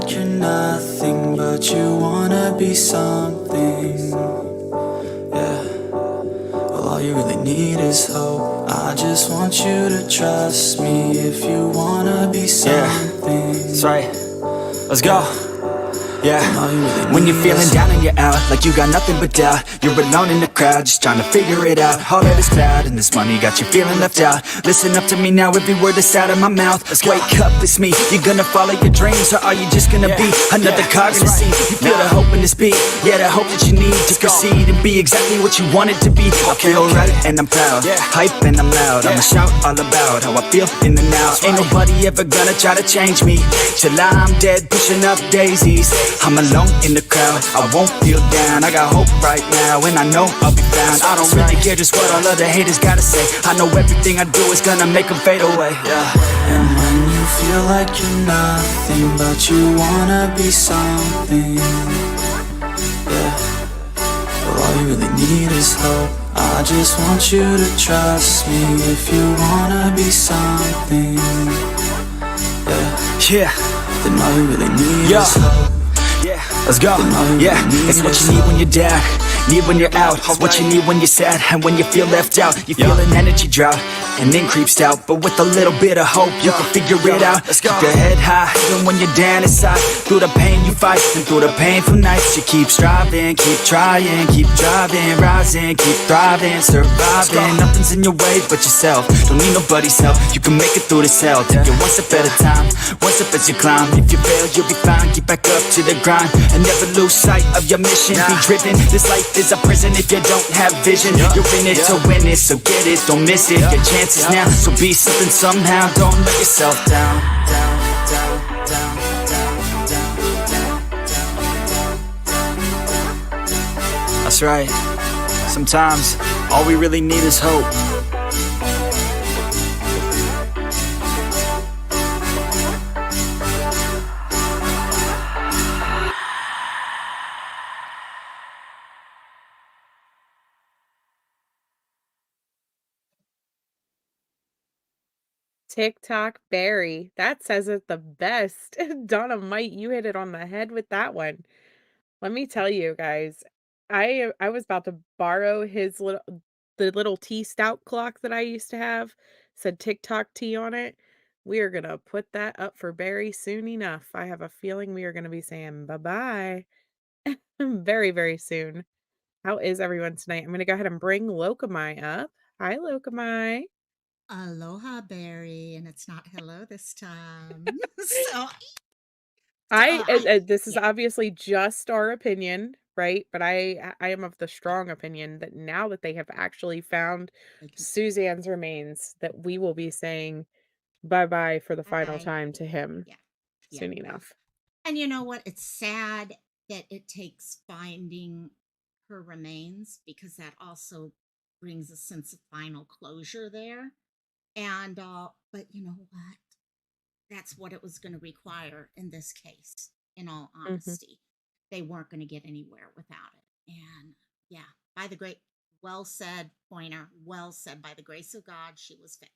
like you're nothing, but you wanna be something. Yeah. Well, all you really need is hope. I just want you to trust me if you wanna be something. That's right. Let's go. Yeah, when you're feeling down and you're out, like you got nothing but doubt, you're alone in the crowd, just trying to figure it out. All of this cloud and this money got you feeling left out. Listen up to me now, every word that's out of my mouth. Wake up, it's me. You gonna follow your dreams, or are you just gonna be another cog in the scene? You feel the hope in this beat, yeah, the hope that you need to proceed and be exactly what you want it to be. I feel right and I'm proud, hype and I'm loud. I'ma shout all about how I feel in the now. Ain't nobody ever gonna try to change me till I'm dead, pushing up daisies. I'm alone in the crowd, I won't feel down. I got hope right now, and I know I'll be found. I don't really care just what all other haters gotta say. I know everything I do is gonna make them fade away. And when you feel like you're nothing, but you wanna be something, well, all you really need is hope. I just want you to trust me if you wanna be something. Then all you really need is hope. Let's go. It's what you need when you're down, need when you're out. It's what you need when you're sad and when you feel left out. You feel an energy drought and then creeps out, but with a little bit of hope you can figure it out. Keep your head high even when you're down inside. Through the pain you fight and through the painful nights you keep striving, keep trying, keep driving, rising, keep thriving, surviving. Nothing's in your way but yourself. Don't need nobody's help. You can make it through this hell. Take it one step at a time, one step as you climb. If you fail you'll be fine. Get back up to the grind and never lose sight of your mission. Be driven. This life is a prison if you don't have vision. You're in it to win it, so get it, don't miss it. Your chances now, so be something somehow. Don't let yourself down. That's right. Sometimes all we really need is hope. TikTok Barry. That says it the best. Dynamite, you hit it on the head with that one. Let me tell you guys, I was about to borrow the little tea stout clock that I used to have, said TikTok tea on it. We are gonna put that up for Barry soon enough. I have a feeling we are gonna be saying bye-bye very, very soon. How is everyone tonight? I'm gonna go ahead and bring Lokomai up. Hi, Lokomai. Aloha berry, and it's not hello this time. So, This is yeah, obviously just our opinion, right? But I am of the strong opinion that now that they have actually found they can Suzanne's remains, that we will be saying bye-bye for the final I, time to him yeah, yeah. soon enough. And you know what? It's sad that it takes finding her remains because that also brings a sense of final closure there. And but you know what? That's what it was going to require in this case. In all Mhm. honesty, they weren't going to get anywhere without it. And yeah, by the great, well said, Pointer. Well said. By the grace of God, she was found.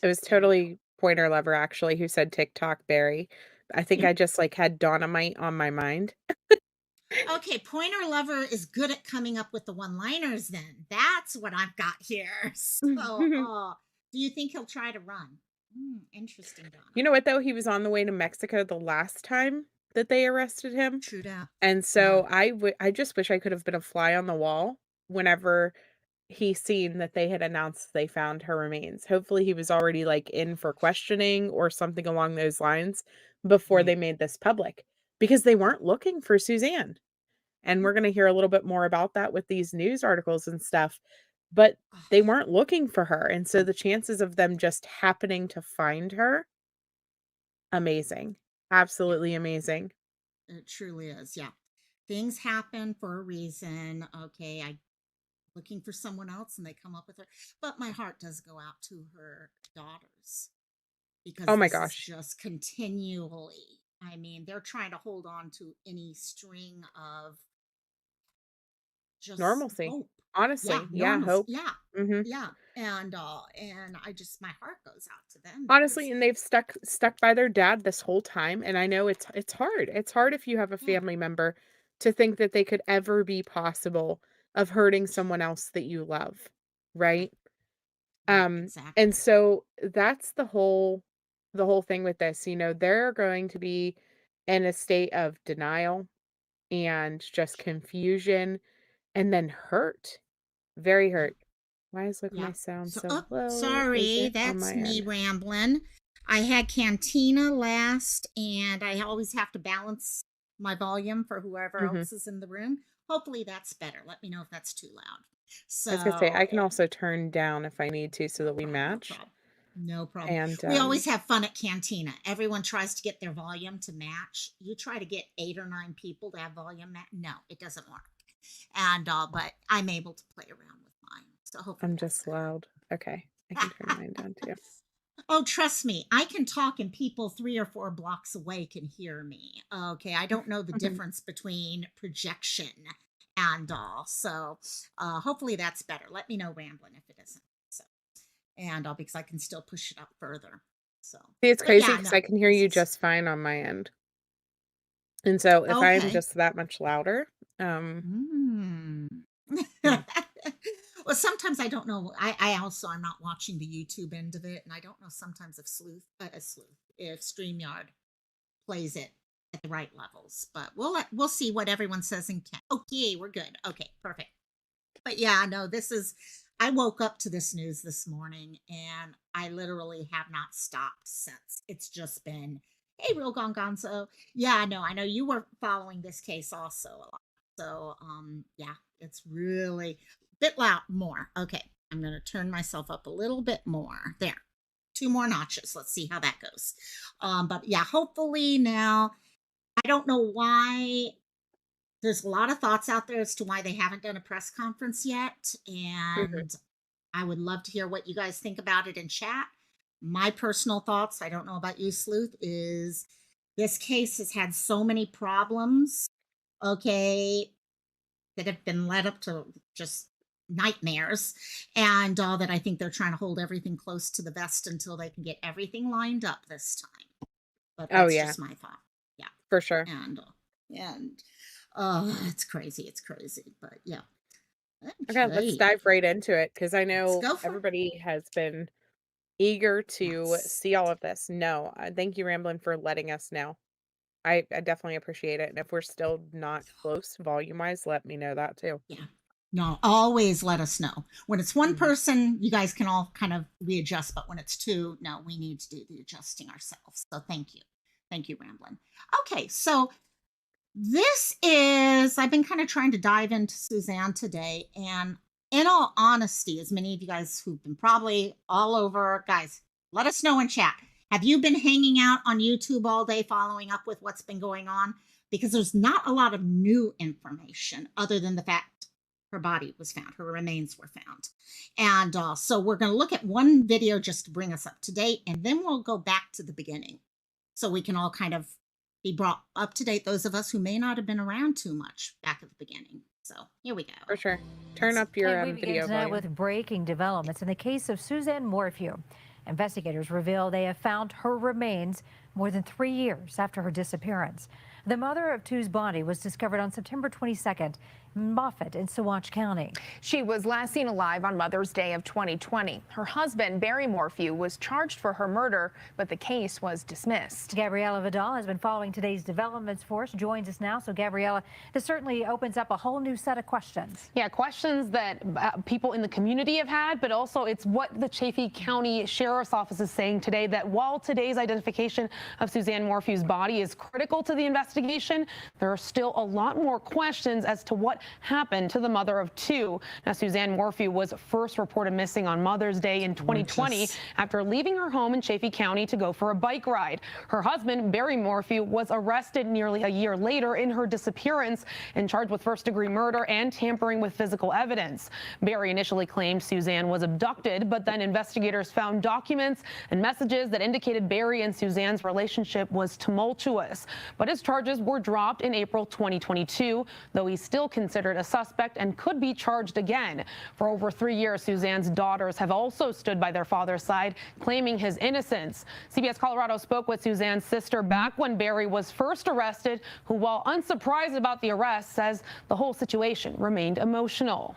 It was There you go. totally Pointer Lover actually who said TikTok Barry. I think I just, like, had Dynamite on my mind. Okay, Pointer Lover is good at coming up with the one-liners. Then that's what I've got here. So, do you think he'll try to run? Interesting, You Donna. know what, though? He was on the way to Mexico the last time that they arrested him. True that. And Yeah. so I just wish I could have been a fly on the wall whenever he seen that they had announced they found her remains. Hopefully, he was already, like, in for questioning or something along those lines before they Right. made this public, because they weren't looking for Suzanne, and we're gonna hear a little bit more about that with these news articles and stuff, but they Oh, weren't looking for her, and so the chances of them just happening to find her, amazing. yeah. Absolutely amazing. It truly is. Yeah. Things happen for a reason. Okay, I looking for someone else and they come up with her. But my heart does go out to her daughters Oh because my this is gosh. just continually. I mean, they're trying to hold on to any string of just Normalcy. hope. Yeah, Honestly, yeah, normalcy. hope. Yeah. Mhm. Yeah. And I just my heart goes out to them because Honestly, and they've stuck by their dad this whole time, and I know it's hard. It's hard if you have a yeah, family member to think that they could ever be possible of hurting someone else that you love, right, right? right, And exactly. so that's the whole thing with this, they're going to be in a state of denial and just confusion and then hurt, very Yeah. hurt. Why is Yeah. my sound So, so oh, low? Is sorry, it on that's my me end? rambling. I had Cantina last, and I always have to balance my volume for whoever Mhm. else is in the room. Hopefully, that's better. Let me know if that's too loud. I was gonna say, So, I can also turn down if I need to so no that we problem, no match, problem. No problem. and, We always have fun at Cantina. Everyone tries to get their volume to match. You try to get 8 or 9 people to have volume match. No, it doesn't work. And but I'm able to play around with mine. So hopefully I'm that's just loud. Okay, I can turn better. mine down too. Oh, trust me, I can talk and people 3 or 4 blocks away can hear me. Okay, I don't know the difference between projection and all. So hopefully that's better. Let me know rambling if it isn't. So and because I can still push it up further. So, See, it's but crazy yeah, because no, I can hear this you is just fine on my end, and so if I'm okay. just that much louder, Mm. yeah. Well, sometimes I don't know. I also I'm not watching the YouTube end of it, and I don't know sometimes if if StreamYard plays it at the right levels. But we'll see what everyone says in chat. Okay, we're good. Okay, perfect. But yeah, no, this is I woke up to this news this morning and I literally have not stopped since. It's just been, hey, real gongonzo. Yeah, no, I know you were following this case also a lot. So yeah, it's really a bit loud more. Okay, I'm gonna turn myself up a little bit more. There. 2 more notches. Let's see how that goes. But yeah, hopefully now I don't know why there's a lot of thoughts out there as to why they haven't done a press conference yet. Mhm. And I would love to hear what you guys think about it in chat. My personal thoughts, I don't know about you, Sleuth, is this case has had so many problems, okay, that have been led up to just nightmares. And all that I think they're trying to hold everything close to the vest until they can get everything lined up this time. But Oh, that's yeah, just my thought. Yeah. for sure. And oh, it's crazy. It's crazy. But yeah. Okay, let's Okay. dive right into it because I Let's know go for it. everybody has been eager to Yes. see all of this. No, thank you, Ramblin, for letting us know. I definitely appreciate it, and if we're still not close volume-wise, let me know that too. Yeah. No, always let us know. When it's one Mhm. person, you guys can all kind of readjust, but when it's two, no, we need to do the adjusting ourselves. So thank you. Thank you, Ramblin. Okay, so this is, I've been kind of trying to dive into Suzanne today. And in all honesty, as many of you guys who've been probably all over, guys, let us know in chat. Have you been hanging out on YouTube all day following up with what's been going on? Because there's not a lot of new information other than the fact her body was found, her remains were found. And so we're going to look at one video just to bring us up to date, and then we'll go back to the beginning so we can all kind of be brought up to date, those of us who may not have been around too much back at the beginning. So here we go. For sure. Turn Let's up see. your, And we begin video tonight volume. with breaking developments in the case of Suzanne Morphew. Investigators reveal they have found her remains more than 3 years after her disappearance. The mother of two's body was discovered on September 22nd in Moffett in Saguache County. She was last seen alive on Mother's Day of 2020. Her husband, Barry Morphew, was charged for her murder, but the case was dismissed. Gabriella Vidal has been following today's developments for us, joins us now. So, Gabriella, this certainly opens up a whole new set of questions. Yeah, questions that people in the community have had, but also it's what the Chaffee County Sheriff's Office is saying today, that while today's identification of Suzanne Morphew's body is critical to the investigation, there are still a lot more questions as to what happened to the mother of two. Now, Suzanne Morphew was first reported missing on Mother's Day in 2020 after leaving her home in Chaffee County to go for a bike ride. Her husband, Barry Morphew, was arrested nearly a year later in her disappearance and charged with first-degree murder and tampering with physical evidence. Barry initially claimed Suzanne was abducted, but then investigators found documents and messages that indicated Barry and Suzanne's relationship was tumultuous. But his charges were dropped in April 2022, though he's still considered considered a suspect and could be charged again. For over 3 years, Suzanne's daughters have also stood by their father's side, claiming his innocence. CBS Colorado spoke with Suzanne's sister back when Barry was first arrested, who, while unsurprised about the arrest, says the whole situation remained emotional.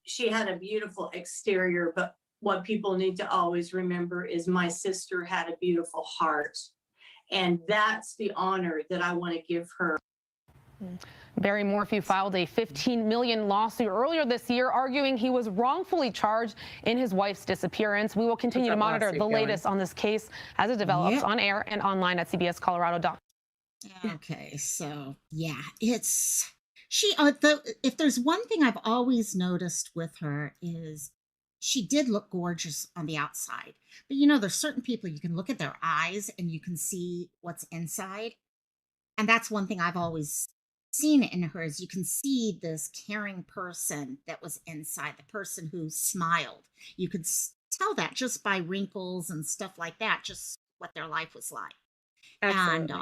She had a beautiful exterior, but what people need to always remember is my sister had a beautiful heart. And that's the honor that I want to give her. Barry Morphew filed a $15 million lawsuit earlier this year, arguing he was wrongfully charged in his wife's disappearance. We will continue to monitor the latest on this case as it develops on air and online at cbscolorado.com. Okay, so yeah, it's she. If there's one thing I've always noticed with her is she did look gorgeous on the outside, but there's certain people you can look at their eyes and you can see what's inside, and that's one thing I've always seen in her is you can see this caring person that was inside, the person who smiled. You could tell that just by wrinkles and stuff like that, just what their life was like. Absolutely.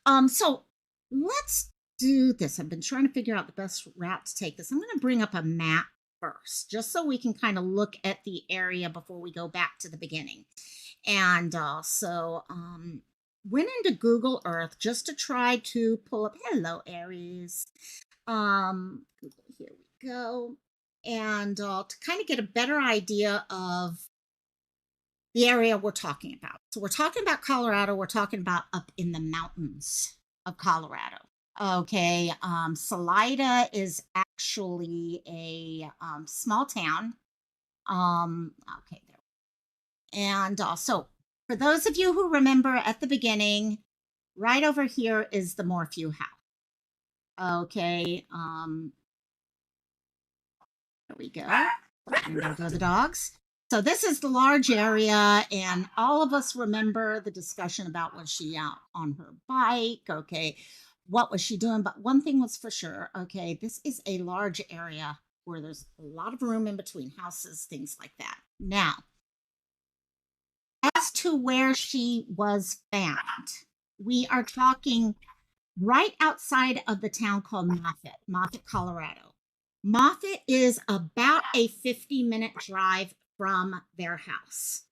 And so let's do this. I've been trying to figure out the best route to take this. I'm going to bring up a map first, just so we can kind of look at the area before we go back to the beginning. And went into Google Earth just to try to pull up, hello, Aries. Google, here we go. And to kind of get a better idea of the area we're talking about. So we're talking about Colorado. We're talking about up in the mountains of Colorado. Okay. Salida is actually a small town. Okay. There. And so for those of you who remember at the beginning, right over here is the Morphew house. Okay. There we go. And there go the dogs. So this is the large area, and all of us remember the discussion about was she out on her bike? Okay, what was she doing? But one thing was for sure, okay, this is a large area where there's a lot of room in between houses, things like that. Now, as to where she was found, we are talking right outside of the town called Moffett, Colorado. Moffett is about a 50-minute drive from their house.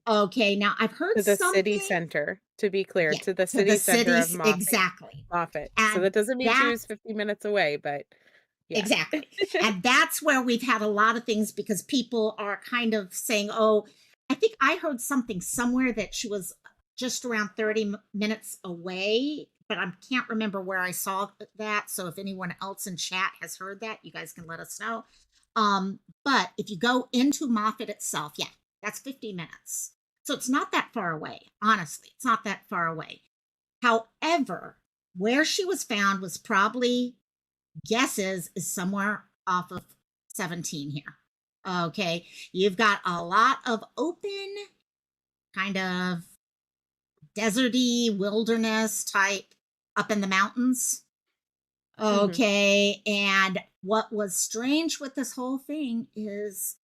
Okay, now I've heard To the something. city center, to be clear, Yeah, to the city center of Moffett. exactly. Moffett. So And that doesn't mean she was that's 50 minutes away, but yeah. exactly. And that's where we've had a lot of things because people are kind of saying, oh, I think I heard something somewhere that she was just around 30 minutes away, but I can't remember where I saw that. So if anyone else in chat has heard that, you guys can let us know. But if you go into Moffett itself, yeah, that's 50 minutes. So it's not that far away. Honestly, it's not that far away. However, where she was found was probably guesses is somewhere off of 17 here. Okay. You've got a lot of open kind of deserty wilderness type up in the mountains. Okay. And what was strange with this whole thing is,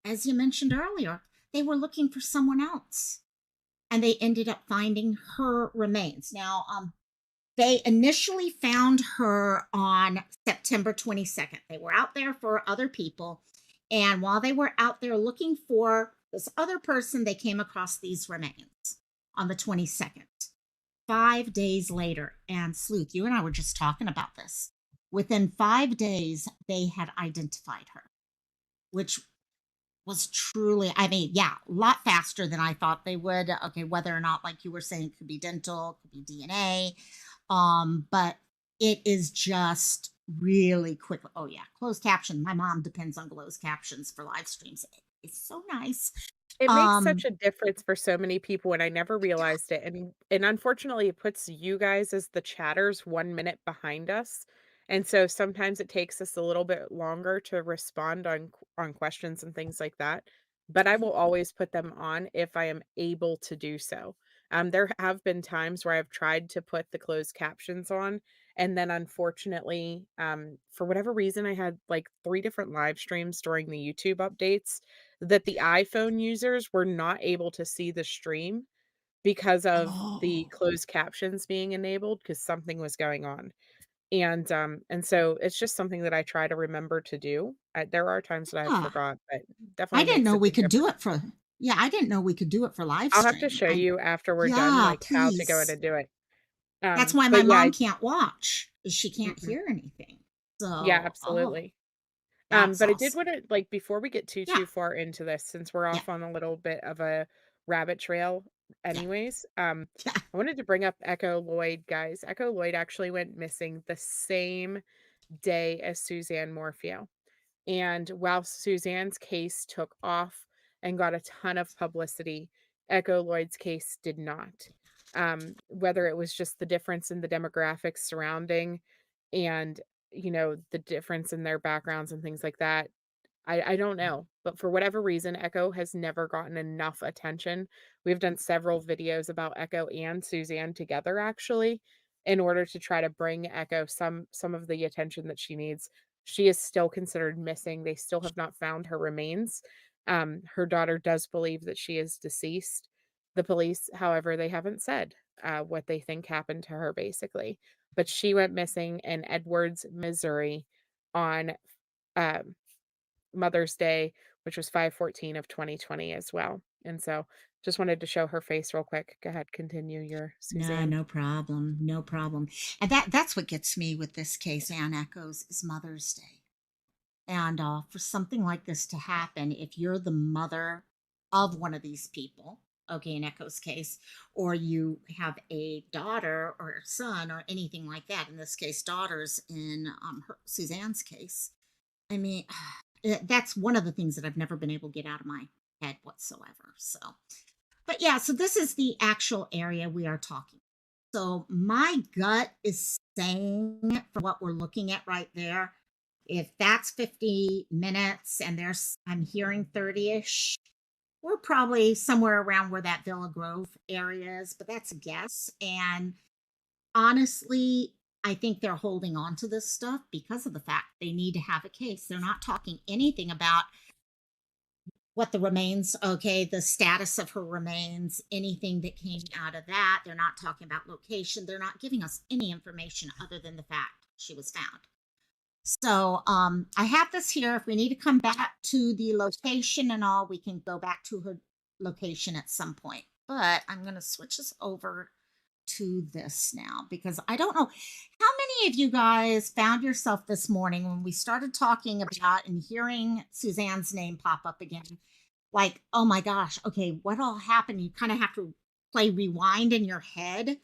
as you mentioned earlier, they were looking for someone else and they ended up finding her remains. Now, they initially found her on September 22nd. They were out there for other people. And while they were out there looking for this other person, they came across these remains on the 22nd. 5 days later, and Sleuth, you and I were just talking about this. Within 5 days, they had identified her, which was truly, I mean, yeah, a lot faster than I thought they would. Okay, whether or not, like you were saying, it could be dental, it could be DNA. But it is just really quick. Oh yeah, closed caption. My mom depends on closed captions for live streams. It's so nice. It makes Um, such a difference for so many people, and I never realized it, and unfortunately, it puts you guys as the chatters 1 minute behind us, and so sometimes it takes us a little bit longer to respond on questions and things like that, but I will always put them on if I am able to do so. There have been times where I've tried to put the closed captions on, and then unfortunately, for whatever reason, I had, like, 3 different live streams during the YouTube updates that the iPhone users were not able to see the stream because of the oh, closed captions being enabled because something was going on. And so it's just something that I try to remember to do. There are times that I Ah, forgot, but I definitely didn't makes know a we big could do difference. it for, yeah, I didn't know we could do it for live I'll have to stream. show you after we're done, Yeah, like, how to go in please. and do it. That's why my But yeah, mom can't watch, is she can't mhm. hear anything. Yeah, So, oh, absolutely. that's But I did awesome. wanna like, before we get Yeah, too far into this, since we're yeah, off on a little bit of a rabbit trail yeah, anyways, yeah. I wanted to bring up Echo Lloyd, guys. Echo Lloyd actually went missing the same day as Suzanne Morphew. And while Suzanne's case took off and got a ton of publicity, Echo Lloyd's case did not. Whether it was just the difference in the demographics surrounding and, the difference in their backgrounds and things like that, I don't know, but for whatever reason, Echo has never gotten enough attention. We've done several videos about Echo and Suzanne together actually, in order to try to bring Echo some of the attention that she needs. She is still considered missing. They still have not found her remains. Her daughter does believe that she is deceased. The police, however, they haven't said what they think happened to her, basically. But she went missing in Edwards, Missouri on um, Mother's Day, which was 5/14 of 2020 as well. And so just wanted to show her face real quick. Go ahead, continue your No, Suzanne. no problem. No problem. And that's what gets me with this case, Ann Echoes, is Mother's Day. And for something like this to happen, if you're the mother of one of these people, okay, in Echo's case, or you have a daughter or a son or anything like that, in this case, daughters in Suzanne's case, I mean, that's one of the things that I've never been able to get out of my head whatsoever. So, but yeah, so this is the actual area we are talking. So my gut is saying for what we're looking at right there, if that's 50 minutes and there's I'm hearing 30-ish, we're probably somewhere around where that Villa Grove area is, but that's a guess. And honestly, I think they're holding on to this stuff because of the fact they need to have a case. They're not talking anything about what the remains, okay, the status of her remains, anything that came out of that. They're not talking about location. They're not giving us any information other than the fact she was found. So I have this here. If we need to come back to the location and all, we can go back to her location at some point. But I'm going to switch this over to this now because I don't know how many of you guys found yourself this morning when we started talking about and hearing Suzanne's name pop up again. Like, oh my gosh, okay, what all happened? You kind of have to play rewind in your head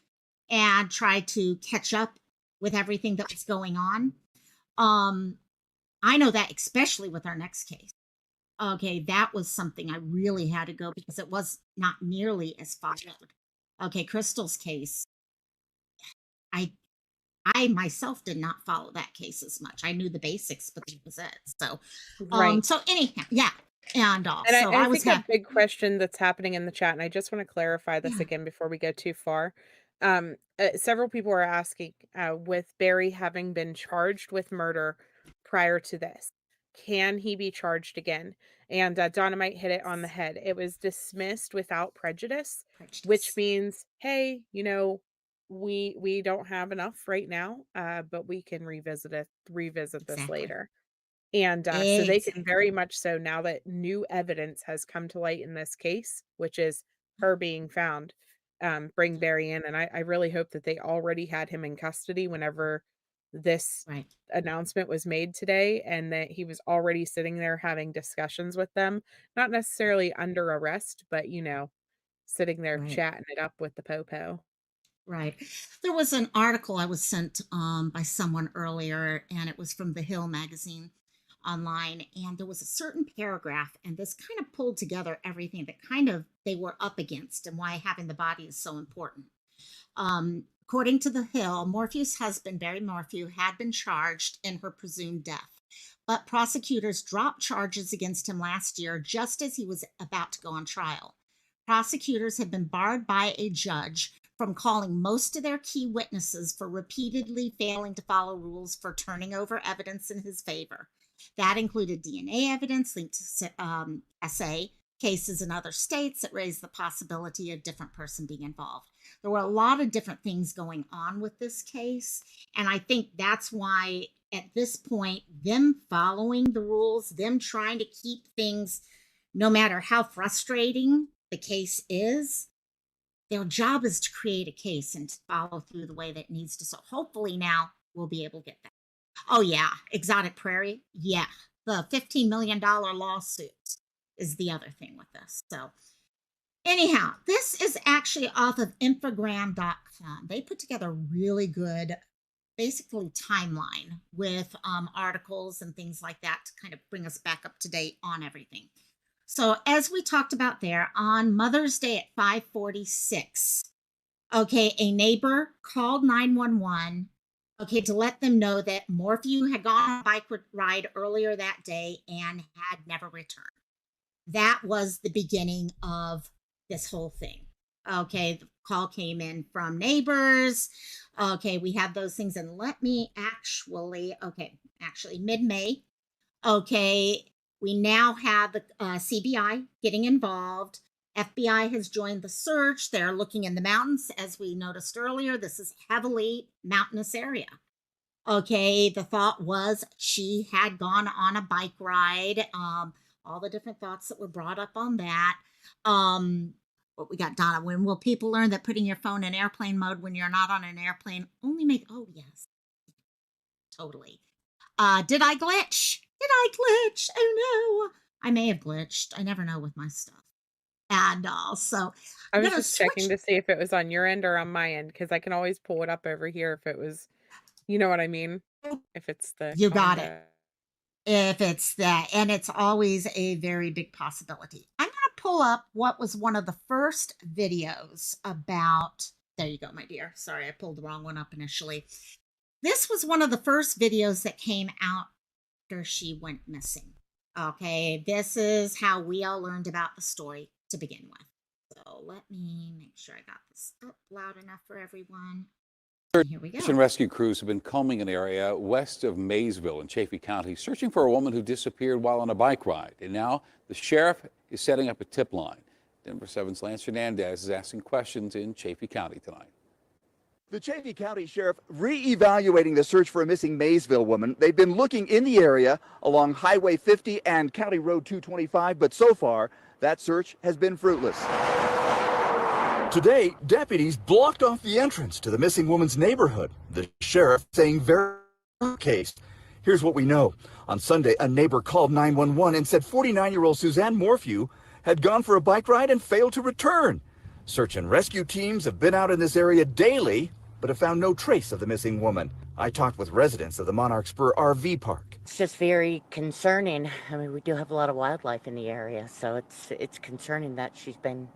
and try to catch up with everything that was going on. Um, I know that especially with our next case. Okay, that was something I really had to go because it was not nearly as followed. Okay, Crystal's case, I I myself did not follow that case as much. I knew the basics, but that was it. So, Right. so anyhow, yeah, and And so I I was think a happy. big question that's happening in the chat, and I just want to clarify this Yeah, again before we go too far. Several people are asking, with Barry having been charged with murder prior to this, can he be charged again? And Donna might hit it on the head. It was dismissed without prejudice, which prejudice. means, hey, we don't have enough right now, but we can revisit this Exactly. later. And, so they can Exactly. very much so now that new evidence has come to light in this case, which is her being found, bring Barry in, and I really hope that they already had him in custody whenever this Right. announcement was made today, and that he was already sitting there having discussions with them, not necessarily under arrest, but, sitting there Right. chatting it up with the popo. Right. There was an article I was sent by someone earlier, and it was from the Hill magazine online. And there was a certain paragraph, and this kind of pulled together everything that kind of they were up against and why having the body is so important. According to the Hill, Morphew's husband, Barry Morphew, had been charged in her presumed death. But prosecutors dropped charges against him last year just as he was about to go on trial. Prosecutors have been barred by a judge from calling most of their key witnesses for repeatedly failing to follow rules for turning over evidence in his favor. That included DNA evidence linked to SA, cases in other states that raised the possibility of a different person being involved. There were a lot of different things going on with this case. And I think that's why at this point, them following the rules, them trying to keep things, no matter how frustrating the case is, their job is to create a case and to follow through the way that it needs to. So hopefully now we'll be able to get that. Oh yeah, Exotic Prairie. Yeah, the $15 million lawsuit is the other thing with this. So anyhow, this is actually off of infogram.com. They put together a really good, basically timeline with articles and things like that to kind of bring us back up to date on everything. So as we talked about there, on Mother's Day at 5:46, okay, a neighbor called 911, okay, to let them know that Morphew had gone on a bike ride earlier that day and had never returned. That was the beginning of this whole thing. Okay, the call came in from neighbors. Okay, we have those things. And let me actually mid-May. Okay, we now have the CBI getting involved. FBI has joined the search. They're looking in the mountains. As we noticed earlier, this is heavily mountainous area. Okay, the thought was she had gone on a bike ride. All the different thoughts that were brought up on that. What we got, Donna? When will people learn that putting your phone in airplane mode when you're not on an airplane only make? Oh yes, totally. Did I glitch? Did I glitch? Oh no, I may have glitched. I never know with my stuff. And also, I I'm was gonna just checking switch. to see if it was on your end or on my end because I can always pull it up over here if it was, you know what I mean? If it's the You got it. combo. If it's that, and it's always a very big possibility. I'm going to pull up what was one of the first videos about. There you go, my dear. Sorry, I pulled the wrong one up initially. This was one of the first videos that came out after she went missing. Okay, this is how we all learned about the story to begin with. So let me make sure I got this up loud enough for everyone. Here we Search and go. rescue crews have been combing an area west of Maysville in Chaffee County, searching for a woman who disappeared while on a bike ride. And now the sheriff is setting up a tip line. Denver 7's Lance Hernandez is asking questions in Chaffee County tonight. The Chaffee County Sheriff re-evaluating the search for a missing Maysville woman. They've been looking in the area along Highway 50 and County Road 225, but so far that search has been fruitless. Today, deputies blocked off the entrance to the missing woman's neighborhood. The sheriff saying very case. Here's what we know. On Sunday, a neighbor called 911 and said 49-year-old Suzanne Morphew had gone for a bike ride and failed to return. Search and rescue teams have been out in this area daily, but have found no trace of the missing woman. I talked with residents of the Monarch Spur RV Park. It's just very concerning. I mean, we do have a lot of wildlife in the area, so it's concerning that she's been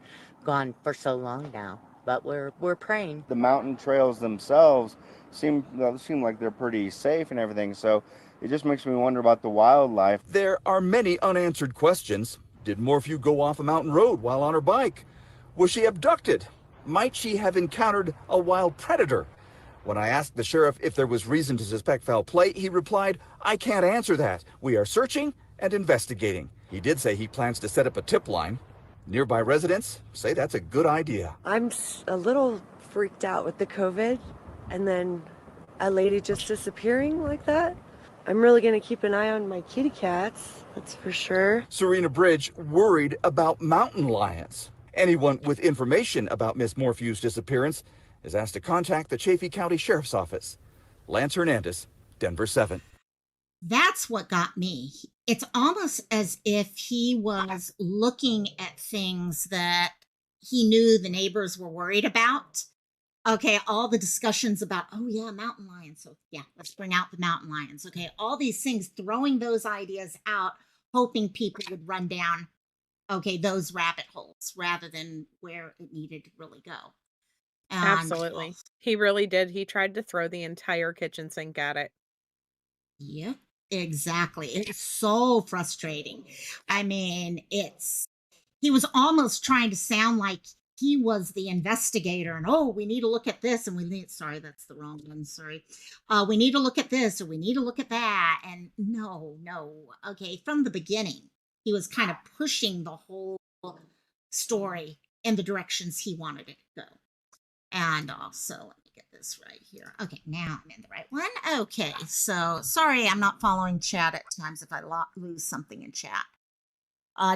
gone for so long now. But we're praying. The mountain trails themselves seem like they're pretty safe and everything, so it just makes me wonder about the wildlife. There are many unanswered questions. Did Morphew go off a mountain road while on her bike? Was she abducted? Might she have encountered a wild predator? When I asked the sheriff if there was reason to suspect foul play, he replied, "I can't answer that. We are searching and investigating." He did say he plans to set up a tip line. Nearby residents say that's a good idea. I'm a little freaked out with the COVID and then a lady just disappearing like that. I'm really going to keep an eye on my kitty cats, that's for sure. Serena Bridge worried about mountain lions. Anyone with information about Miss Morphew's disappearance is asked to contact the Chaffee County Sheriff's Office. Lance Hernandez, Denver 7. That's what got me. It's almost as if he was looking at things that he knew the neighbors were worried about. Okay, all the discussions about, oh yeah, mountain lions. So yeah, let's bring out the mountain lions. Okay, all these things, throwing those ideas out, hoping people would run down, okay, those rabbit holes rather than where it needed to really go. And, Absolutely. He really did. He tried to throw the entire kitchen sink at it. yeah, exactly. It's so frustrating. I mean, he was almost trying to sound like he was the investigator and, oh, we need to look at this and sorry, that's the wrong one. Sorry. We need to look at this or we need to look at that. And no. Okay. From the beginning, he was kind of pushing the whole story in the directions he wanted it to go. And also, let me get this right here. Okay, now I'm in the right one. Okay, so sorry, I'm not following chat at times if I lose something in chat.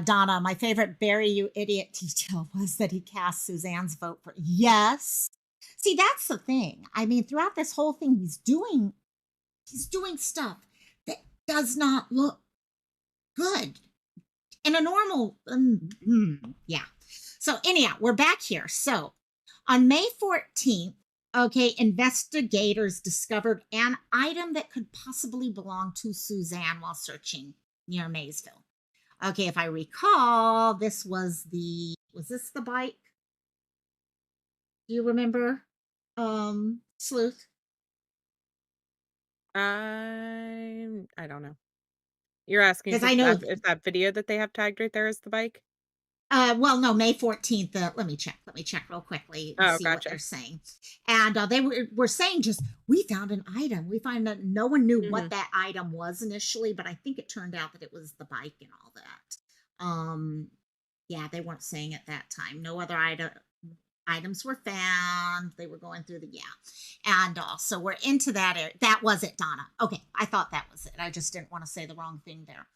Donna, my favorite "Barry, you idiot" detail was that he cast Suzanne's vote for yes. See, that's the thing. I mean, throughout this whole thing, he's doing stuff that does not look good in a normal. Yeah. So anyhow, we're back here. So on May 14th, okay, investigators discovered an item that could possibly belong to Suzanne while searching near Maysville. Okay, if I recall, was this the bike? Do you remember, Sleuth? I don't know. You're asking Because I if know, that video that they have tagged right there is the bike? well, no, May 14th. Let me check real quickly and Oh, see what they're gotcha. saying. And they were saying just, we found an item. We find that no one knew what that item was initially, but I think it turned out that it was the bike and all that. Yeah, they weren't saying at that time. No other items were found. They were going through and so we're into that area. That was it, Donna. Okay, I thought that was it. I just didn't want to say the wrong thing there.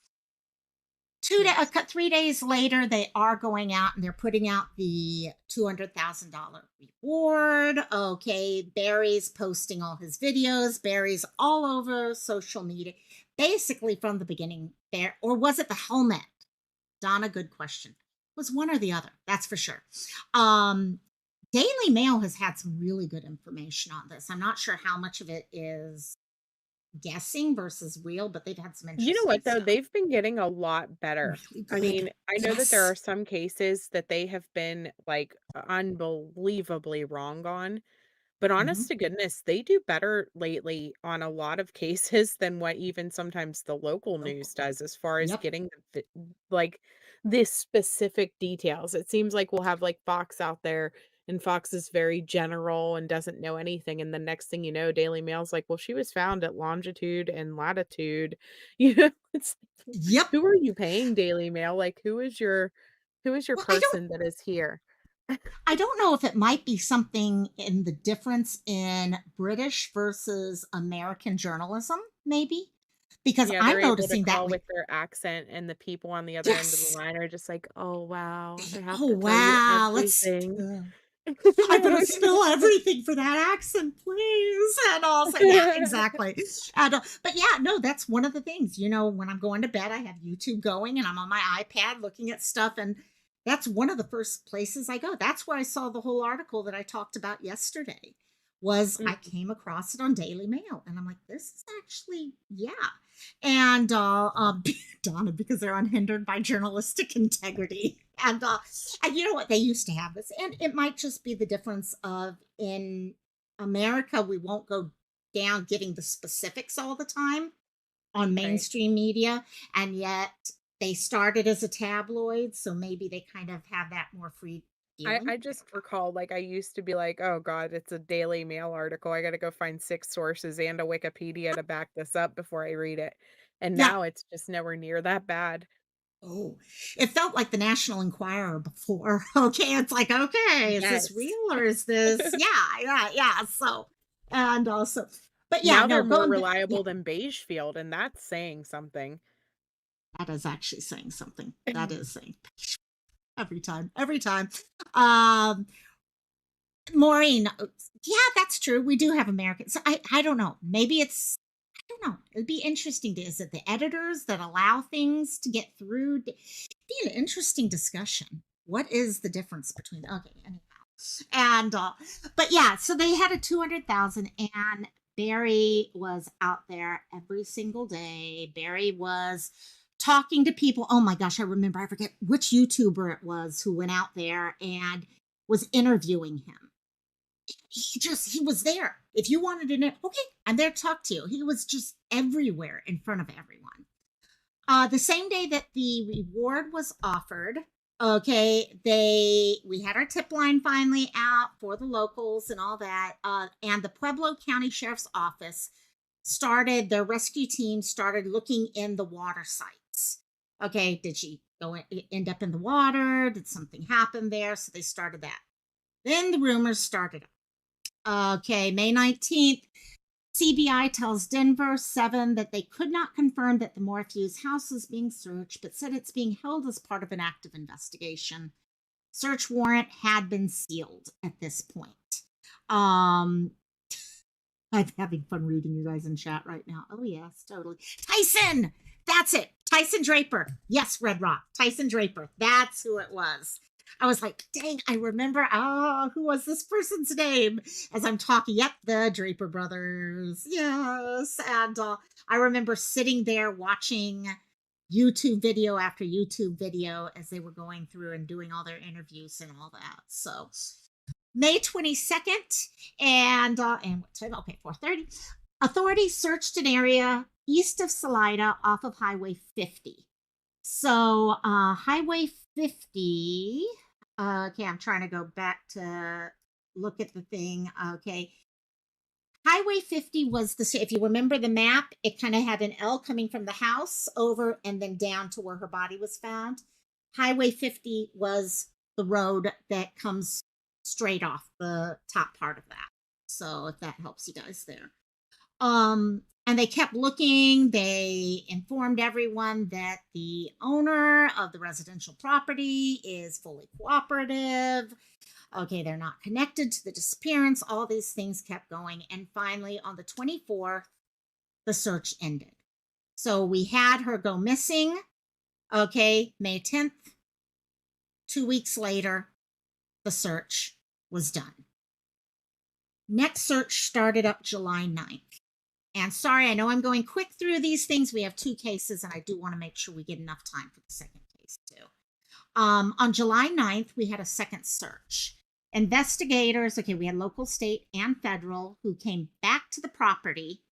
3 days later, they are going out and they're putting out the $200,000 reward. Okay, Barry's posting all his videos. Barry's all over social media, basically from the beginning. There, or was it the helmet? Donna, good question. It was one or the other, that's for sure. Daily Mail has had some really good information on this. I'm not sure how much of it is guessing versus real, but they've had some interesting You know what, though? stuff. They've been getting a lot better. Really I good. mean, I know that there Yes. are some cases that they have been, like, unbelievably wrong on, but honest to goodness, they do better lately on a lot of cases than what even sometimes the local news does as far as Yep. getting like, the specific details. It seems like we'll have, like, Fox out there, and Fox is very general and doesn't know anything, and the next thing you know, Daily Mail's like, "Well, she was found at longitude and latitude." You know, it's Yep. who are you paying, Daily Mail? Like, who is your Well, person that is here? I don't know if it might be something in the difference in British versus American journalism, maybe, because Yeah, they're I'm able to noticing that call with with their accent, and the people on the other end of the yes. line are just like, "Oh, wow, I have Oh to tell you wow, everything." I better spill everything for that accent, please. And also, yeah, exactly. But yeah, no, that's one of the things. When I'm going to bed, I have YouTube going, and I'm on my iPad looking at stuff, and that's one of the first places I go. That's where I saw the whole article that I talked about yesterday. I Mhm. came across it on Daily Mail, and I'm like, this is actually, yeah. And Donna, because they're unhindered by journalistic integrity. And you know what? They used to have this, and it might just be the difference of in America, we won't go down getting the specifics all the time on Right. mainstream media, and yet they started as a tabloid, so maybe they kind of have that more free feeling. I just recall, like, I used to be like, "Oh god, it's a Daily Mail article. I gotta go find 6 sources and a Wikipedia to back this up before I read it." And Yeah. now it's just nowhere near that bad. Oh, it felt like the National Enquirer before. Okay, it's like, okay, is this Yes. real or is this? Yeah, yeah, yeah. So, and also, but yeah, Now no, they're more going back. Yeah, reliable than Beigefield, and that's saying something. that is actually saying something. That is saying every time, every time. Um, Maureen, yeah, that's true. We do have Americans. So I don't know. Maybe it's, I don't know. It'd be interesting to, is it the editors that allow things to get through? Be an interesting discussion. What is the difference between, okay, anyhow. And, but yeah, so they had a 200,000 and Barry was out there every single day. Barry was talking to people. Oh my gosh, I remember, I forget which YouTuber it was who went out there and was interviewing him. He was there. If you wanted to know, okay, I'm there to talk to you. He was just everywhere in front of everyone. The same day that the reward was offered, okay, we had our tip line finally out for the locals and all that. And the Pueblo County Sheriff's Office their rescue team started looking in the water sites. Okay, did she end up in the water? Did something happen there? So they started that. Then the rumors started. Okay, May 19th, CBI tells Denver 7 that they could not confirm that the Morphew's house is being searched, but said it's being held as part of an active investigation. Search warrant had been sealed at this point. I'm having fun reading you guys in chat right now. Oh, yes, totally. Tyson! That's it. Tyson Draper. Yes, Red Rock. Tyson Draper. That's who it was. I was like, dang, I remember. Oh, who was this person's name? As I'm talking, yep, the Draper brothers. Yes. And I remember sitting there watching YouTube video after YouTube video as they were going through and doing all their interviews and all that. So May 22nd and what time? Okay, 4:30. Authorities searched an area east of Salida off of Highway 50. So Highway 50, okay, I'm trying to go back to look at the thing. Okay. Highway 50 was if you remember the map, it kind of had an L coming from the house over and then down to where her body was found. Highway 50 was the road that comes straight off the top part of that. So if that helps you guys there. And they kept looking. They informed everyone that the owner of the residential property is fully cooperative. Okay, they're not connected to the disappearance. All these things kept going. And finally, on the 24th, the search ended. So we had her go missing. Okay, May 10th. 2 weeks later, the search was done. Next search started up July 9th. And sorry, I know I'm going quick through these things. We have 2 cases, and I do want to make sure we get enough time for the second case, too. On July 9th, we had a second search. Investigators, okay, we had local, state, and federal who came back to the property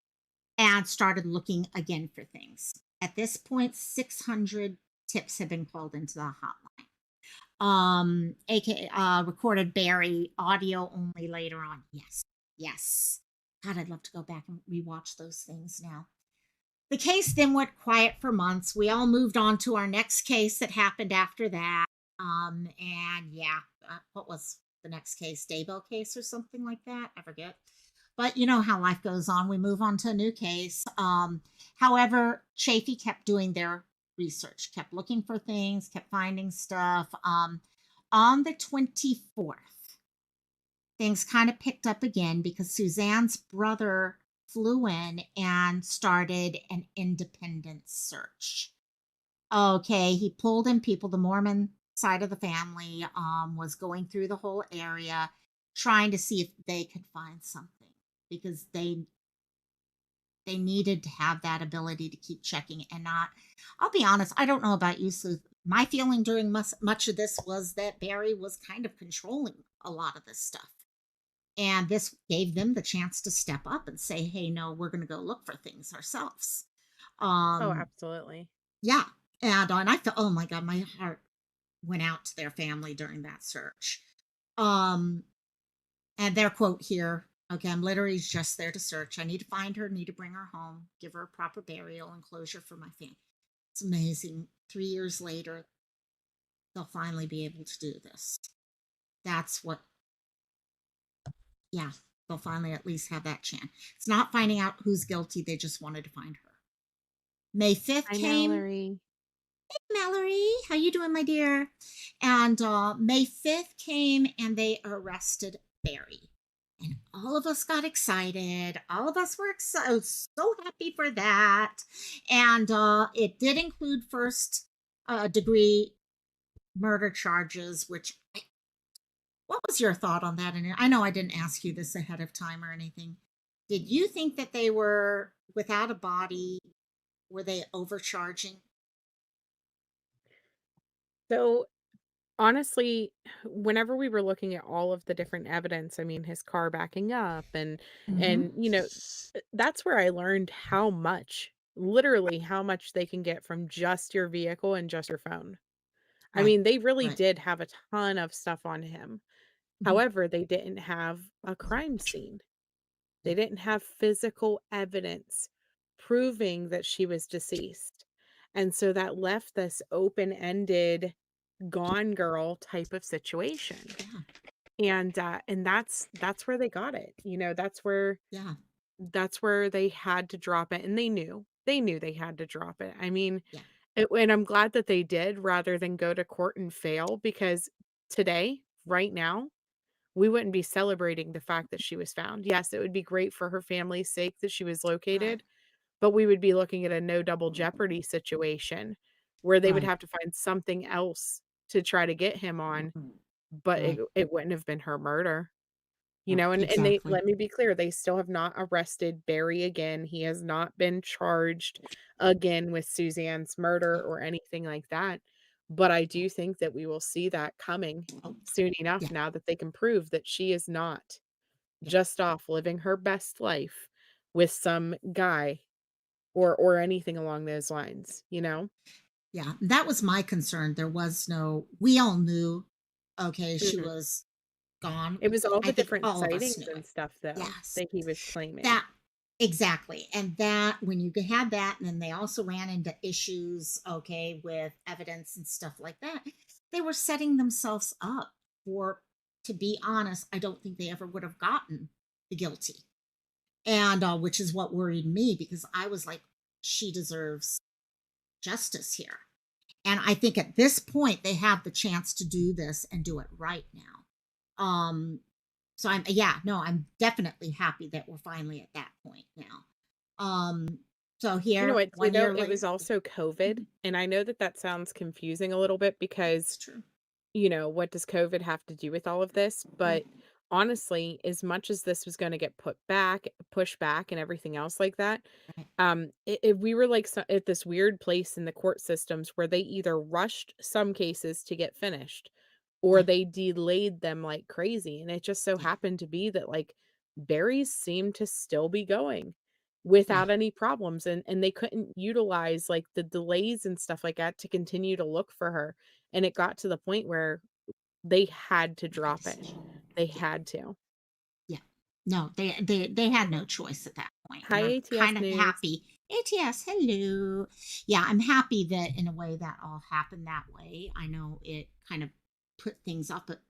and started looking again for things. At this point, 600 tips had been called into the hotline. Recorded Barry audio only later on. Yes. God, I'd love to go back and rewatch those things now. The case then went quiet for months. We all moved on to our next case that happened after that. What was the next case? Daybell case or something like that? I forget. But you know how life goes on. We move on to a new case. However, Chafee kept doing their research, kept looking for things, kept finding stuff. On the 24th, things kind of picked up again because Suzanne's brother flew in and started an independent search. Okay, he pulled in people. The Mormon side of the family was going through the whole area trying to see if they could find something because they needed to have that ability to keep checking and not. I'll be honest, I don't know about you, Sue. My feeling during much of this was that Barry was kind of controlling a lot of this stuff. And this gave them the chance to step up and say, hey, no, we're going to go look for things ourselves. Oh, absolutely. Yeah. And I felt, oh my God, my heart went out to their family during that search. And their quote here, okay, I'm literally just there to search. I need to find her, need to bring her home, give her a proper burial and closure for my family. It's amazing. 3 years later, they'll finally be able to do this. That's what, yeah, they'll finally at least have that chance. It's not finding out who's guilty. They just wanted to find her. May 5th came. Mallory. Hey, Mallory. How you doing, my dear? And May 5th came and they arrested Barry. And all of us got excited. All of us were so happy for that. And it did include first degree murder charges, which what was your thought on that? And I know I didn't ask you this ahead of time or anything. Did you think that they were without a body? Were they overcharging? So honestly, whenever we were looking at all of the different evidence, I mean, his car backing up and that's where I learned how much, literally how much they can get from just your vehicle and just your phone. I Right. mean, they really Right. did have a ton of stuff on him. However, they didn't have a crime scene. They didn't have physical evidence proving that she was deceased. And so that left this open-ended gone girl type of situation. Yeah. And that's where they got it. Yeah. That's where they had to drop it, and they knew they had to drop it. I mean, Yeah. and I'm glad that they did rather than go to court and fail, because today, right now, we wouldn't be celebrating the fact that she was found. Yes, it would be great for her family's sake that she was Right. located, but we would be looking at a no double jeopardy situation where they would Right. have to find something else to try to get him on, but it Right. it wouldn't have been her murder. Yep. And they, Exactly. let me be clear, they still have not arrested Barry again. He has not been charged again with Suzanne's murder Yeah. or anything like that. But I do think that we will see that coming Oh, soon enough yeah. now that they can prove that she is not Yeah. just off living her best life with some guy or anything along those lines, you know? Yeah. That was my concern. We all knew, okay, she Mhm. was gone. It was all I the think different all of us sightings knew it. and stuff, though, Yes. that he was claiming. That exactly. And that when you had that, and then they also ran into issues, okay, with evidence and stuff like that, they were setting themselves up for, to be honest, I don't think they ever would have gotten the guilty. And which is what worried me, because I was like, she deserves justice here. And I think at this point they have the chance to do this and do it right now. So I'm definitely happy that we're finally at that point now. So You know here, what, too, one though? year It later. was also COVID, and I know that that sounds confusing a little bit because, It's true. what does COVID have to do with all of this? Yeah. But honestly, as much as this was gonna get pushed back and everything else like that, Right. we were like at this weird place in the court systems where they either rushed some cases to get finished or Yeah. they delayed them like crazy. And it just so Yeah. happened to be that like berries seemed to still be going Yeah. without any problems. And they couldn't utilize like the delays and stuff like that to continue to look for her. And it got to the point where they had to Made a drop it. decision. They Yeah. had to. Yeah. No, they had no choice at that point. And Hi, I'm ATS kind of News. happy. ATS, hello. Yeah, I'm happy that in a way that all happened that way. I know it kind of put things up, but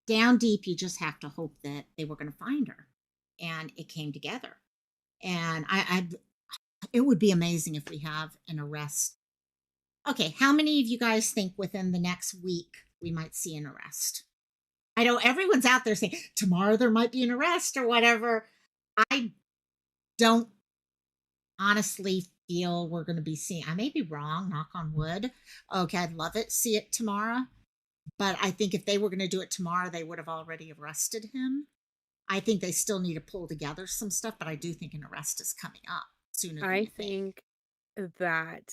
down deep, you just have to hope that they were going to find her. And it came together. And it would be amazing if we have an arrest. Okay, how many of you guys think within the next week we might see an arrest? I know everyone's out there saying tomorrow there might be an arrest or whatever. I don't honestly feel we're going to be seeing. I may be wrong, knock on wood. Okay, I'd love it, see it tomorrow. But I think if they were going to do it tomorrow, they would have already arrested him. I think they still need to pull together some stuff, but I do think an arrest is coming up sooner than I you think. think that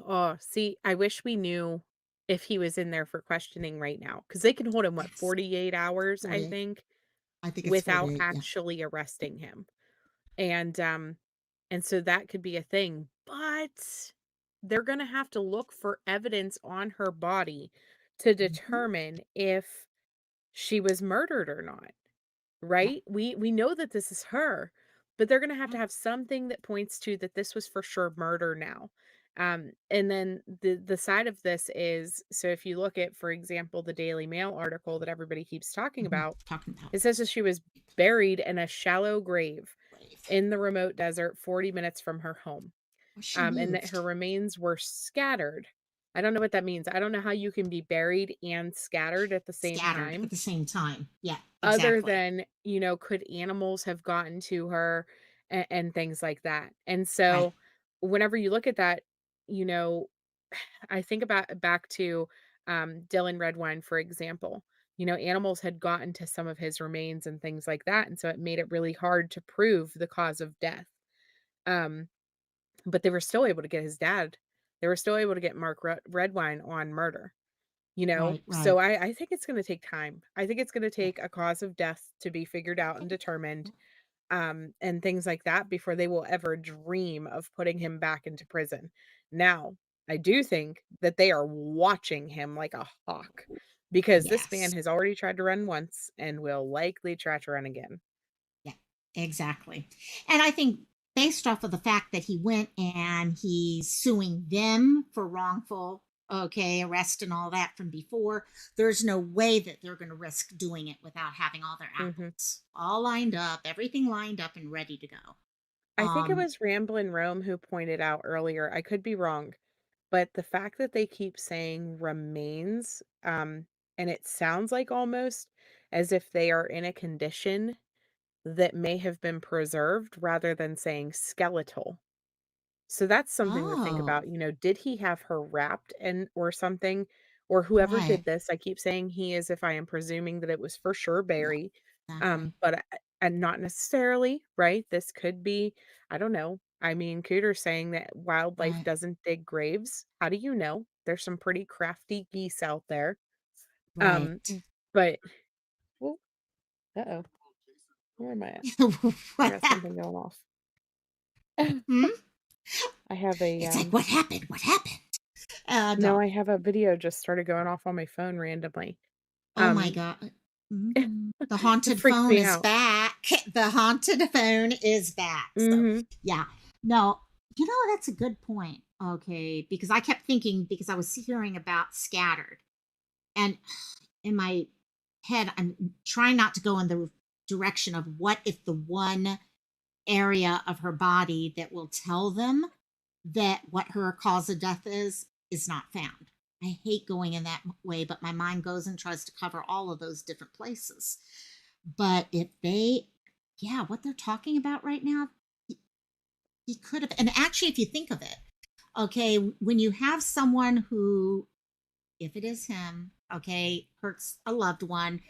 oh, see, I wish we knew if he was in there for questioning right now, because they can hold him, what, Yes, 48 hours, I 48. think, I think it's without 48. Yeah. actually arresting him. And so that could be a thing, but they're gonna have to look for evidence on her body to Hmm. determine if she was murdered or not. Yeah. Right? We know that this is her, but they're gonna have to Yeah. have something that points to that this was for sure murder now. And then the side of this is, so if you look at, for example, the Daily Mail article that everybody keeps talking Hmm. about, Talking about it says that she was buried in a shallow grave grave. in the remote desert 40 minutes from her home, Well, she and that her moved. remains were scattered. I don't know what that means. I don't know how you can be buried and scattered at the same Scattered at time. the same time. Yeah, Other exactly. than, could animals have gotten to her and things like that? And Right. so whenever you look at that, you know, I think about back to Dylan Redwine, for example. Animals had gotten to some of his remains and things like that. And so it made it really hard to prove the cause of death. Um, but they were still able to get his dad. They were still able to get Mark Redwine on murder. Right. So Right. I think it's gonna take time. I think it's gonna Yeah. take a cause of death to be figured out and Okay. determined, and things like that before they will ever dream of putting him back into prison. Now, I do think that they are watching him like a hawk because this man Yes. has already tried to run once and will likely try to run again. Yeah. Exactly. And I think based off of the fact that he went and he's suing them for wrongful, arrest and all that from before, there's no way that they're going to risk doing it without having all their Mhm. apples all lined up, everything lined up and ready to go. I think it Um, was Ramblin' Rome who pointed out earlier, I could be wrong, but the fact that they keep saying remains, and it sounds like almost as if they are in a condition that may have been preserved rather than saying skeletal. So that's something to think oh, about, did he have her wrapped and or something? Or whoever right. did this, I keep saying he as if I am presuming that it was for sure Yeah, Barry. exactly. But and not necessarily, right? This could be, I don't know. I mean, Cooter's saying that wildlife Right. doesn't dig graves. How do you know? There's some pretty crafty geese out there. Um, Right. but well, uh-oh, where am I at? I What got happened? something going off. Hmm? I have a It's like, what happened? What happened? no, No. I have a video just started going off on my phone randomly. Oh my Um, God. The it haunted freaked phone me is out. back. The haunted phone is back. So, Mhm. yeah. No, that's a good point. Okay. Because I kept thinking, because I was hearing about scattered. And in my head, I'm trying not to go in the direction of what if the one area of her body that will tell them that what her cause of death is not found. I hate going in that way, but my mind goes and tries to cover all of those different places. But if they, yeah, what they're talking about right now, he could have. And actually, if you think of it, when you have someone who, if it is him, hurts a loved one,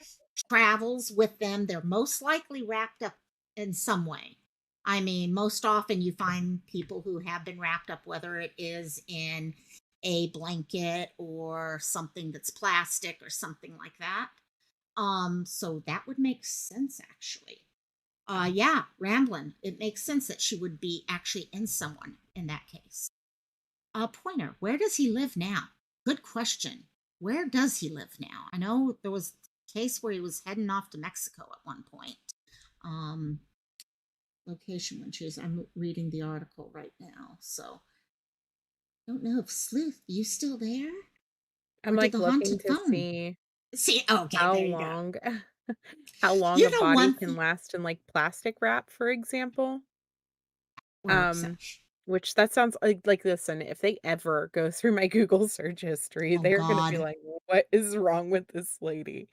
travels with them, they're most likely wrapped up in some way. I mean, most often you find people who have been wrapped up, whether it is in a blanket or something that's plastic or something like that. So that would make sense actually. Yeah, Ramblin'. It makes sense that she would be actually in someone in that case. Pointer, where does he live now? Good question. Where does he live now? I know there was a case where he was heading off to Mexico at one point. Um, Location when choose. I'm reading the article right now, so don't know if Sleuth, you still there, I'm or did like the looking haunted to phone? see See, okay, how there you go. long how long a body One can thing last in like plastic wrap, for example. works. Um, which that sounds like listen, if they ever go through my Google search history, Oh they're gonna be God, like, "What is wrong with this lady?"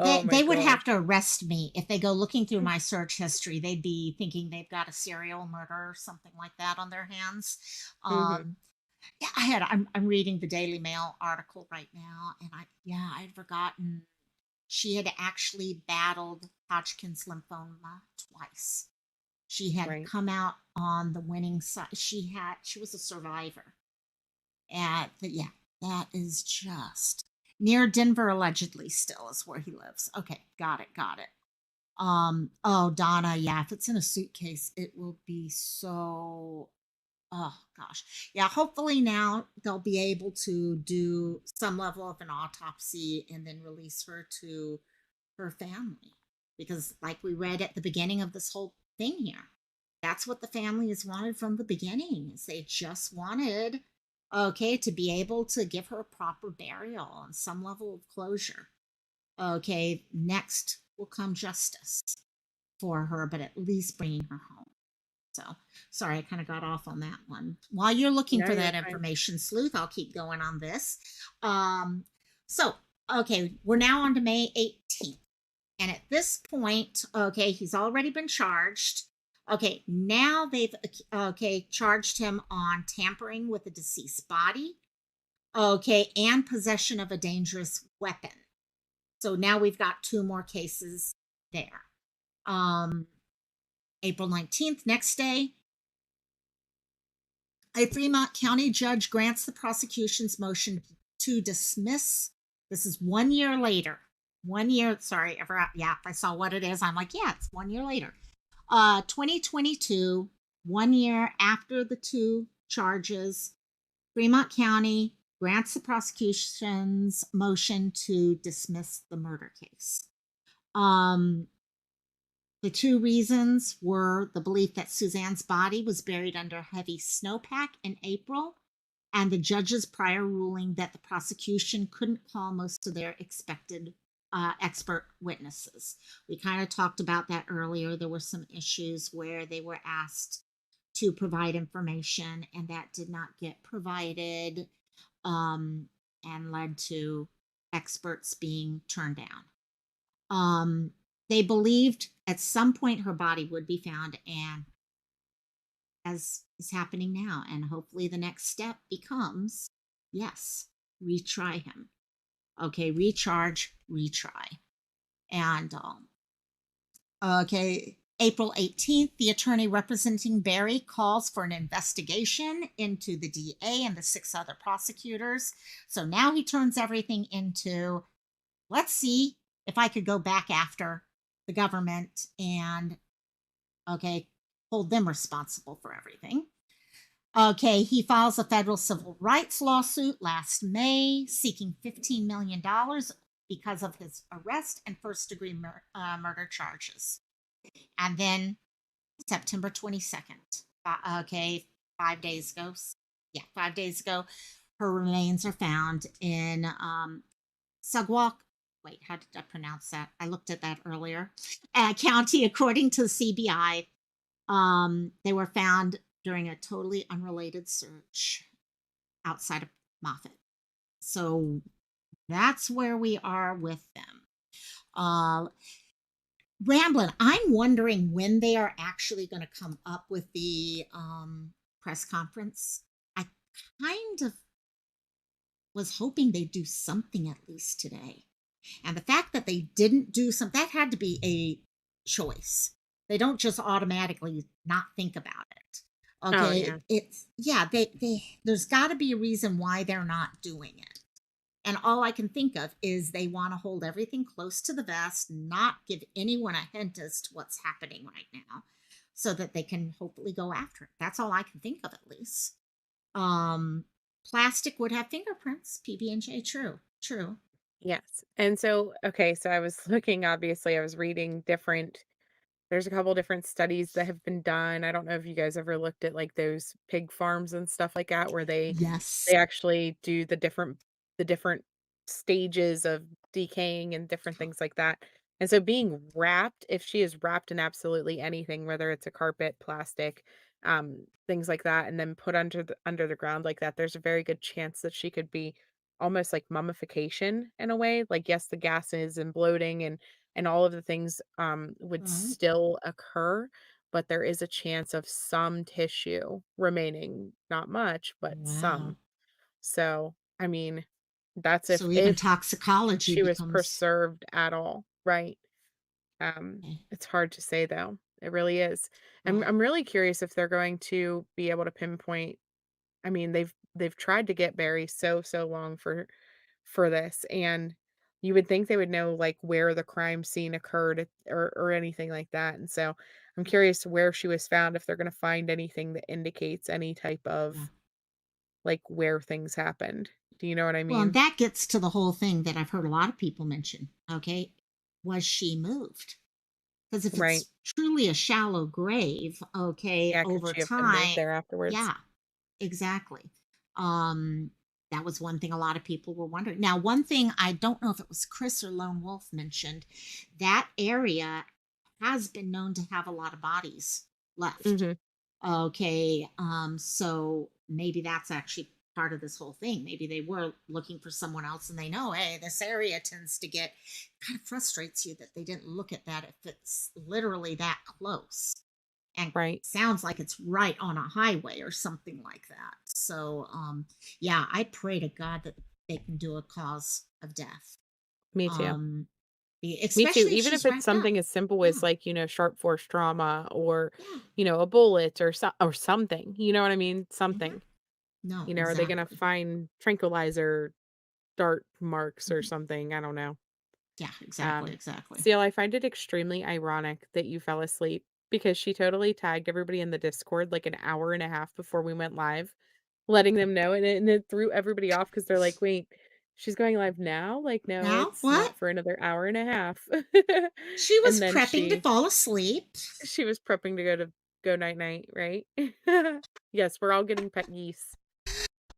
they Oh my they would gosh. have to arrest me if they go looking through my search history. They'd be thinking they've got a serial murder or something like that on their hands. Mhm. Yeah, I'm reading the Daily Mail article right now, and I'd forgotten she had actually battled Hodgkin's lymphoma twice. She had Right. come out on the winning side. She was a survivor. And yeah, that is just near Denver, allegedly, still is where he lives. Okay, got it. Oh, Donna, yeah, if it's in a suitcase, it will be so, oh gosh. Yeah, hopefully now they'll be able to do some level of an autopsy and then release her to her family. Because, like we read at the beginning of this whole thing here, that's what the family has wanted from the beginning. Is they just wanted, to be able to give her a proper burial and some level of closure. Okay, next will come justice for her, but at least bringing her home. So, sorry, I kind of got off on that one. While you're looking No, for you're that fine. information, Sleuth, I'll keep going on this. Um, so, we're now on to May 18th. And at this point, he's already been charged. Okay, now they've charged him on tampering with a deceased body. Okay, and possession of a dangerous weapon. So now we've got two more cases there. Um, April 19th, next day, a Fremont County judge grants the prosecution's motion to dismiss. This is 1 year later. 1 year, sorry, if I saw what it is, I'm like, yeah, it's 1 year later. 2022, 1 year after the two charges, Fremont County grants the prosecution's motion to dismiss the murder case. Um, The two reasons were the belief that Suzanne's body was buried under heavy snowpack in April, and the judge's prior ruling that the prosecution couldn't call most of their expected expert witnesses. We kind of talked about that earlier. There were some issues where they were asked to provide information, and that did not get provided, and led to experts being turned down. They believed at some point her body would be found, and as is happening now, and hopefully the next step becomes, yes, retry him. Okay, recharge, retry. And okay, April 18th, the attorney representing Barry calls for an investigation into the DA and the 6 other prosecutors. So now he turns everything into, let's see if I could go back after the government and, okay, hold them responsible for everything. Okay, he files a federal civil rights lawsuit last May seeking $15 million because of his arrest and first-degree murder charges. And then September 22nd, okay, 5 days ago. Yeah, 5 days ago, her remains are found in Sugwalk. Wait, how did I pronounce that? I looked at that earlier. County, according to the CBI, they were found during a totally unrelated search outside of Moffat. So that's where we are with them. Ramblin', I'm wondering when they are actually going to come up with the press conference. I kind of was hoping they'd do something at least today. And the fact that they didn't do something, that had to be a choice. They don't just automatically not think about it. Oh, Okay, yeah. it's, yeah, there's got to be a reason why they're not doing it. And all I can think of is they want to hold everything close to the vest, not give anyone a hint as to what's happening right now, so that they can hopefully go after it. That's all I can think of, at least. Plastic would have fingerprints, PB&J, true. Yes. And so, okay, so I was looking, obviously, I was reading there's a couple different studies that have been done. I don't know if you guys ever looked at like those pig farms and stuff like that where Yes. they actually do the different stages of decaying and different things like that. And so being wrapped, if she is wrapped in absolutely anything, whether it's a carpet, plastic, things like that, and then put under the ground like that, there's a very good chance that she could be almost like mummification in a way. Like, yes, the gases and bloating and all of the things would Right. still occur, but there is a chance of some tissue remaining, not much, but Wow. some. So, I mean, that's if So even if toxicology she was becomes, preserved at all, right? okay. It's hard to say though. It really is. I'm Well, I'm really curious if they're going to be able to pinpoint. I mean, they've tried to get Barry so long for this, and you would think they would know like where the crime scene occurred or anything like that. And so I'm curious where she was found, if they're going to find anything that indicates any type yeah. of like where things happened. Do you know what I Well, and mean? that gets to the whole thing that I've heard a lot of people mention. Okay. Was she moved? Because if Right. it's truly a shallow grave, okay, Yeah, could over she have been moved time, there afterwards? yeah, exactly. Um, that was one thing a lot of people were wondering. Now, one thing I don't know if it was Chris or Lone Wolf mentioned, that area has been known to have a lot of bodies left. Mhm. Okay, so maybe that's actually part of this whole thing. Maybe they were looking for someone else and they know, hey, this area tends to get, kind of frustrates you that they didn't look at that if it's literally that close. And Right. sounds like it's right on a highway or something like that. So, yeah, I pray to God that they can do a cause of death. Me too. Um, Me too. especially if Even if she's it's wrapped up. something as simple as Yeah, like, sharp force trauma or, yeah, a bullet or something. You know what I mean? yeah. Something. No, Are they gonna exactly. find tranquilizer dart marks or Mhm. something? I don't know. Yeah, exactly, Um, exactly. Seal, I find it extremely ironic that you fell asleep because she totally tagged everybody in the Discord like an hour and a half before we went live, letting them know, and it threw everybody off because they're like, "Wait, She's going live now? Like, no, Now, it's what? not for another hour and a half. She was And then prepping to she fall asleep. she was prepping to go night night, right? Yes, we're all getting pet geese,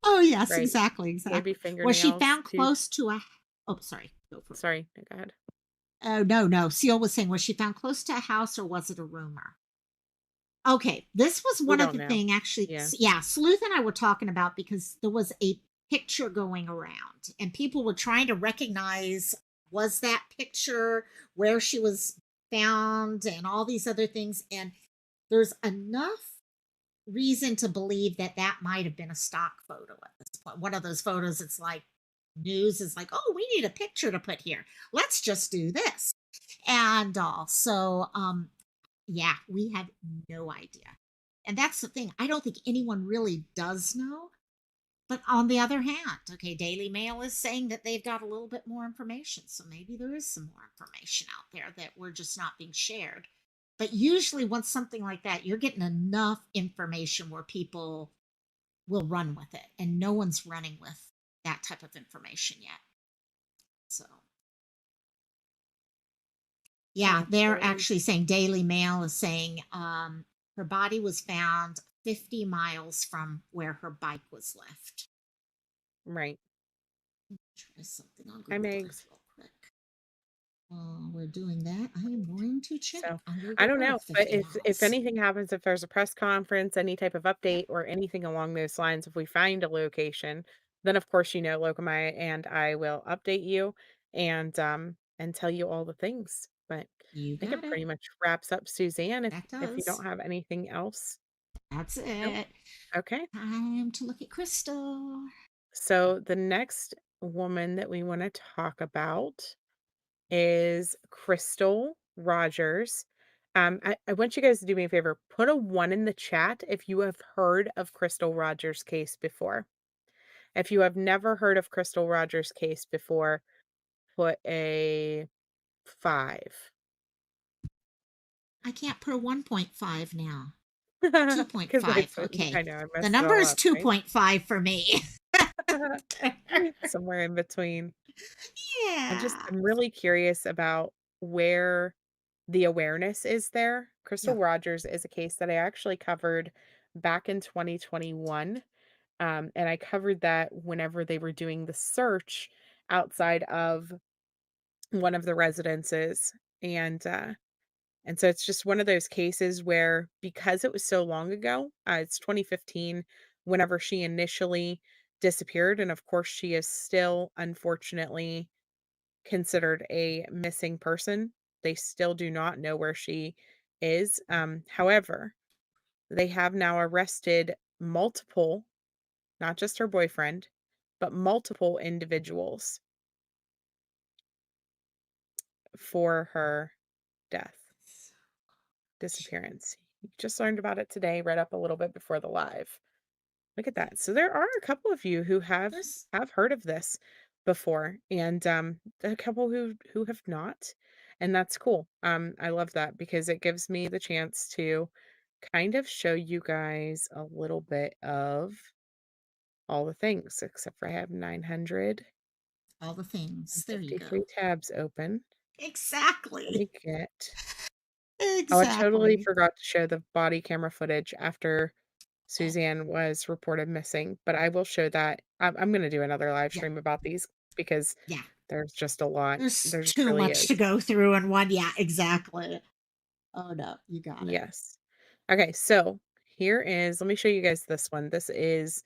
Oh, yes, right? exactly, Maybe exactly. Was she fingernails found too. close to a Oh, sorry. Go for it. Sorry, no, go ahead. Oh, no, no. Seal was saying, was she found close to a house or was it a rumor? Okay, this was We one of don't the know. thing actually. Yeah. Yeah, Sleuth and I were talking about because there was a picture going around and people were trying to recognize was that picture where she was found and all these other things. And there's enough reason to believe that that might have been a stock photo at this point. One of those photos, it's like news is like, oh, we need a picture to put here. Let's just do this. And also, yeah, we have no idea. And that's the thing. I don't think anyone really does know. But on the other hand, okay, Daily Mail is saying that they've got a little bit more information. So maybe there is some more information out there that we're just not being shared. But usually, once something like that, you're getting enough information where people will run with it. And no one's running with that type of information yet. So, yeah, they're Absolutely. actually saying Daily Mail is saying her body was found 50 miles from where her bike was left. Right. Try something on Hi, Google Drive Megs. real quick. While we're doing that, I am going to check So, on I Google don't know, Earth but 50 if miles. anything happens, if there's a press conference, any type of Yeah, update or anything along those lines, if we find a location, then of course, Lokomai and I will update you and tell you all the things. But you I think it got it. pretty much wraps up Suzanne That if you don't does. have anything else. That's No? it. Okay. Time to look at Crystal. So the next woman that we want to talk about is Crystal Rogers. I want you guys to do me a favor. Put a 1 in the chat if you have heard of Crystal Rogers' case before. If you have never heard of Crystal Rogers' case before, put a 5. I can't put a 1.5 now. Because I 2.5. put Okay. I know, I The messed it number all is up, right? 2.5 for me. Somewhere in between. Yeah. I'm really curious about where the awareness is there. Crystal Yeah. Rogers is a case that I actually covered back in 2021. And I covered that whenever they were doing the search outside of one of the residences. And and so it's just one of those cases where because it was so long ago, it's 2015 whenever she initially disappeared. And of course, she is still unfortunately considered a missing person. They still do not know where she is. However, they have now arrested multiple, not just her boyfriend, but multiple individuals for her death, disappearance. You just learned about it today, read up a little bit before the live. Look at that. So there are a couple of you who There's have heard of this before and a couple who have not. And that's cool. I love that because it gives me the chance to kind of show you guys a little bit of all the things except for I have 953 all the things. There you go. tabs open. Let Exactly. me get Oh, I totally Exactly. forgot to show the body camera footage after Oh, Suzanne was reported missing, but I will show that. I'm gonna do another live yeah. stream about these because Yeah. there's just a lot. There's There just too really much to is. go through in one. Yeah, exactly. Oh no, you got it. Yes. Okay, so here is let me show you guys this one. This is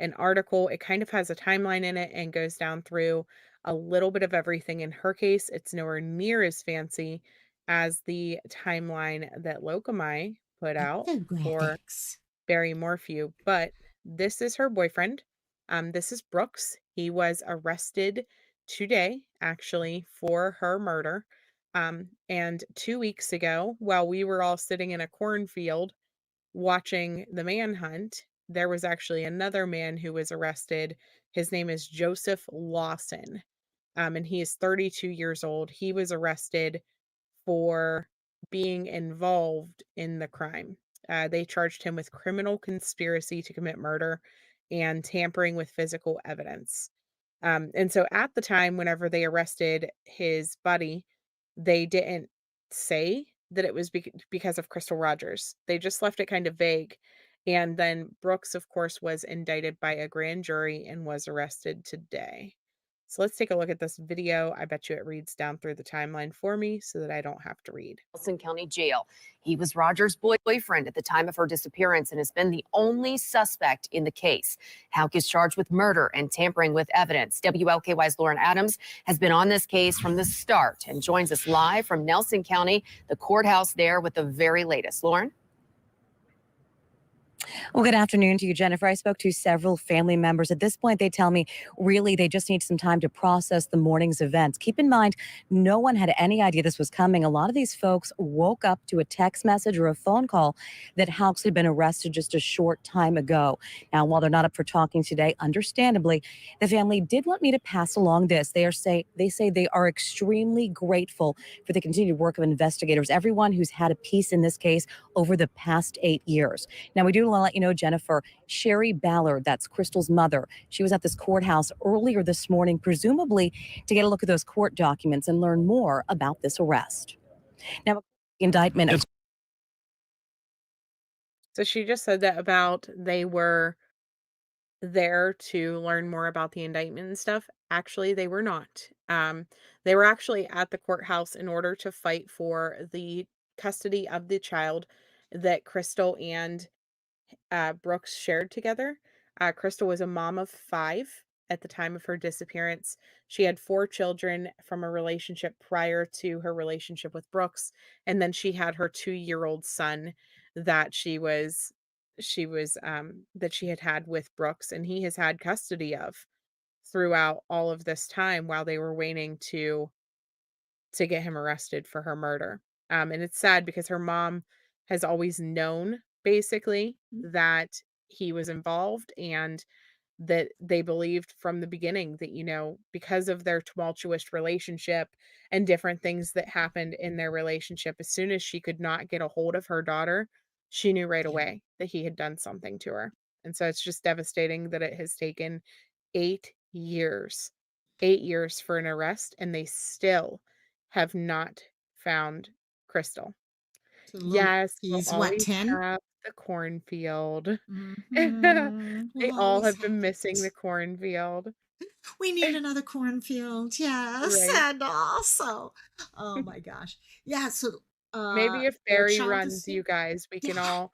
an article. It kind of has a timeline in it and goes down through a little bit of everything. In her case, it's nowhere near as fancy as the timeline that Lokomai put out for Infographics. Barry Morphew, but this is her boyfriend. This is Brooks. He was arrested today, actually, for her murder. And 2 weeks ago, while we were all sitting in a cornfield watching the manhunt, there was actually another man who was arrested. His name is Joseph Lawson, and he is 32 years old. He was arrested for being involved in the crime. They charged him with criminal conspiracy to commit murder and tampering with physical evidence. And so at the time, whenever they arrested his buddy, they didn't say that it was because of Crystal Rogers. They just left it kind of vague. And then Brooks, of course, was indicted by a grand jury and was arrested today. So let's take a look at this video. I bet you it reads down through the timeline for me so that I don't have to read. Wilson County Jail. He was Rogers' boyfriend at the time of her disappearance and has been the only suspect in the case. Houck is charged with murder and tampering with evidence. WLKY's Lauren Adams has been on this case from the start and joins us live from Nelson County, the courthouse there, with the very latest. Lauren? Well, good afternoon to you, Jennifer. I spoke to several family members. At this point, they tell me really they just need some time to process the morning's events. Keep in mind, no one had any idea this was coming. A lot of these folks woke up to a text message or a phone call that Houck had been arrested just a short time ago. Now, while they're not up for talking today, understandably, the family did want me to pass along this. They say they are extremely grateful for the continued work of investigators, everyone who's had a piece in this case over the past 8 years. Now, we do want to let you know, Jennifer, Sherry Ballard, that's Crystal's mother. She was at this courthouse earlier this morning, presumably to get a look at those court documents and learn more about this arrest. Now, indictment. So she just said that about they were there to learn more about the indictment and stuff. Actually, they were not. They were actually at the courthouse in order to fight for the custody of the child that Crystal and Brooks shared together. Crystal was a mom of 5 at the time of her disappearance. She had 4 children from a relationship prior to her relationship with Brooks, and then she had her 2-year-old son that that she had with Brooks, and he has had custody of throughout all of this time while they were waiting to get him arrested for her murder. And it's sad because her mom has always known basically that he was involved and that they believed from the beginning that, because of their tumultuous relationship and different things that happened in their relationship, as soon as she could not get a hold of her daughter, she knew right away that he had done something to her. And so it's just devastating that it has taken 8 years, 8 years for an arrest, and they still have not found Crystal. So Yes, we'll he's what, always 10? have the cornfield. Mhm. They We'll all always have been have missing the it. cornfield. We need another cornfield, yes, Right. and also, oh my gosh. Yeah, so, Maybe if their Barry child is runs, you there? guys, we can Yeah. all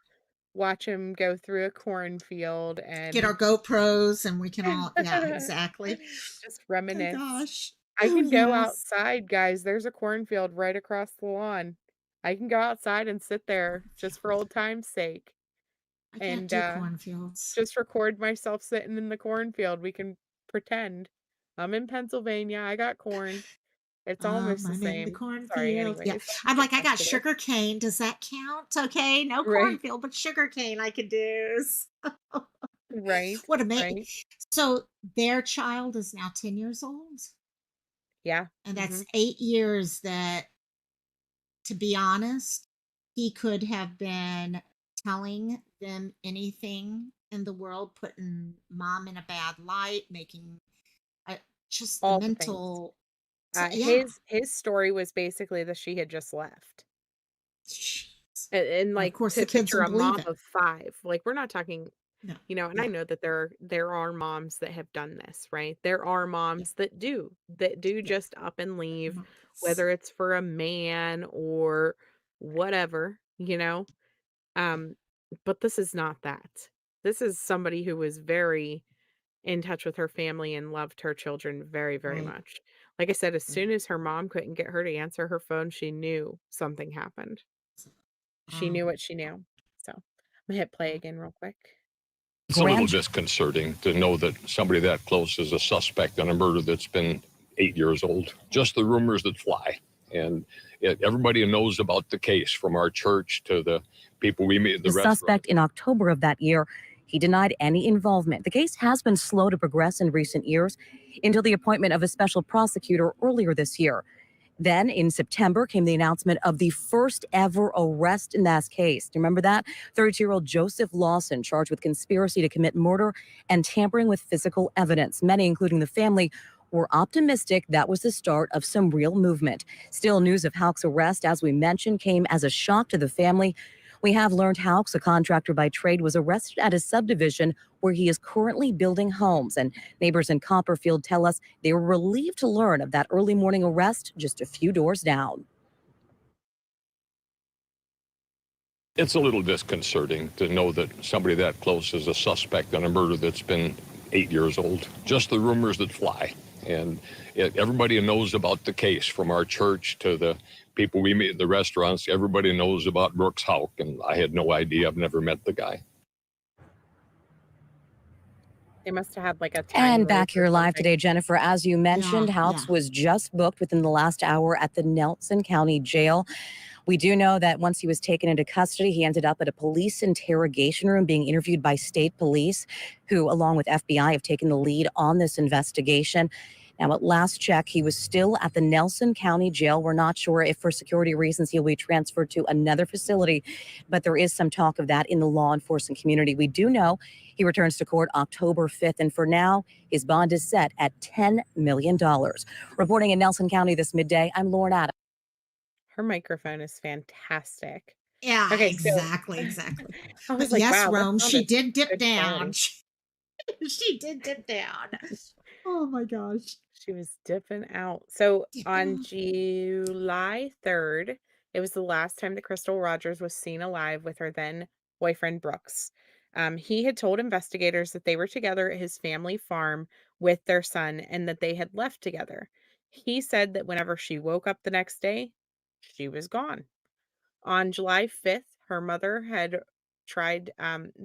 watch him go through a cornfield Get our and GoPros and we can all, yeah, exactly. just Oh reminisce. gosh. I Oh, can go yes. outside, guys. There's a cornfield right across the lawn. I can go outside and sit there just for Cornfield. old time's sake I can't and do cornfields. just record myself sitting in the cornfield. We can pretend. I'm in Pennsylvania. I got corn. It's almost the I'm in the same. Sorry, cornfield. Yeah. anyways, I'm get like, I back got to this. sugar cane. Does that count? Okay. No Right, cornfield, but sugar cane I could do. right, What a mate. right. So their child is now 10 years old. Yeah. And Hmm. that's 8 years that, to be honest, he could have been telling them anything in the world, putting mom in a bad light, making just the All the things. mental. Yeah. His story was basically that she had just left. Jeez. And And of like course, the to kids picture will a believe mom it. of 5, like we're not talking, No. and I Yeah. know that there are moms that have done this, right? There are Yeah. moms that do Yeah. just up and leave, Yes. whether it's for a man or whatever. Um, but this is not that. This is somebody who was very in touch with her family and loved her children very, very Right. much. Like I said, as Right. soon as her mom couldn't get her to answer her phone, she knew something happened. She Oh, knew what she knew. So I'm gonna hit play again real quick. It's a little disconcerting to know that somebody that close is a suspect in a murder that's been 8 years old. Just the rumors that fly. And everybody knows about the case, from our church to the people we meet at the The restaurant. suspect in October of that year, he denied any involvement. The case has been slow to progress in recent years until the appointment of a special prosecutor earlier this year. Then in September came the announcement of the first ever arrest in that case. Do you remember that? 32-year-old Joseph Lawson charged with conspiracy to commit murder and tampering with physical evidence. Many, including the family, were optimistic that was the start of some real movement. Still, news of Houck's arrest, as we mentioned, came as a shock to the family. We have learned Houck's, a contractor by trade, was arrested at a subdivision where he is currently building homes. And neighbors in Copperfield tell us they were relieved to learn of that early morning arrest just a few doors down. It's a little disconcerting to know that somebody that close is a suspect on a murder that's been 8 years old. Just the rumors that fly. And everybody knows about the case, from our church to the people we meet at the restaurants. Everybody knows about Brooks Houck, and I had no idea. I've never met the guy. They must have had like a time And loop back or here live something. today, Jennifer, as you mentioned, Houck's was just booked within the last hour at the Nelson County Jail. We do know that once he was taken into custody, he ended up at a police interrogation room being interviewed by state police, who, along with FBI, have taken the lead on this investigation. Now, at last check, he was still at the Nelson County Jail. We're not sure if for security reasons he'll be transferred to another facility, but there is some talk of that in the law enforcement community. We do know he returns to court October 5th, and for now, his bond is set at $10 million. Reporting in Nelson County this midday, I'm Lauren Adams. Her microphone is fantastic. Yeah, Okay, exactly. I was But like, yes, wow, that Rome, sound she is did dip good down. quality. She did dip down. Oh my gosh. She was dipping out. So on Dipping. July 3rd, it was the last time that Crystal Rogers was seen alive with her then boyfriend Brooks. He had told investigators that they were together at his family farm with their son and that they had left together. He said that whenever she woke up the next day, she was gone. On July 5th, her mother had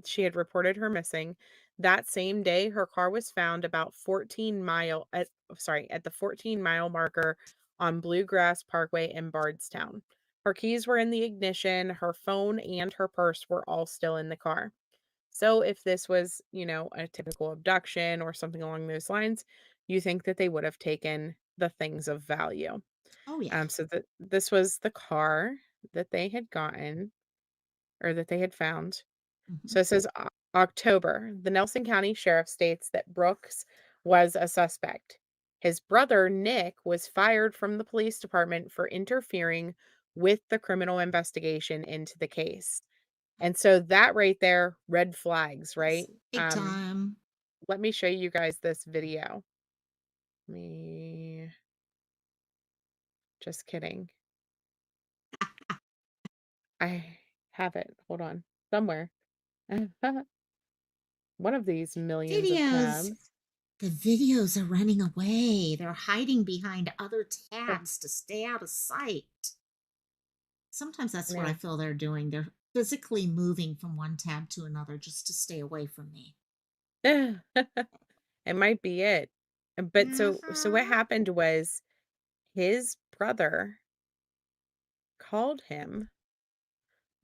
she had reported her missing. That same day, her car was found about 14 mile at the 14-mile marker on Bluegrass Parkway in Bardstown. Her keys were in the ignition, her phone and her purse were all still in the car. So if this was, a typical abduction or something along those lines, you think that they would have taken the things of value. Oh yeah. So this was the car that they had gotten or that they had found. Mhm. So it says October. The Nelson County Sheriff states that Brooks was a suspect. His brother, Nick, was fired from the police department for interfering with the criminal investigation into the case. And so that right there, red flags, right? Big time. Let me show you guys this video. Me, just kidding. I have it. Hold on. Somewhere. One of these millions of Videos. tabs. The videos are running away. They're hiding behind other Oh, tabs to stay out of sight. Sometimes that's what I yeah. feel they're doing. They're physically moving from one tab to another just to stay away from me. It might be it. But so what Mhm. happened was his brother called him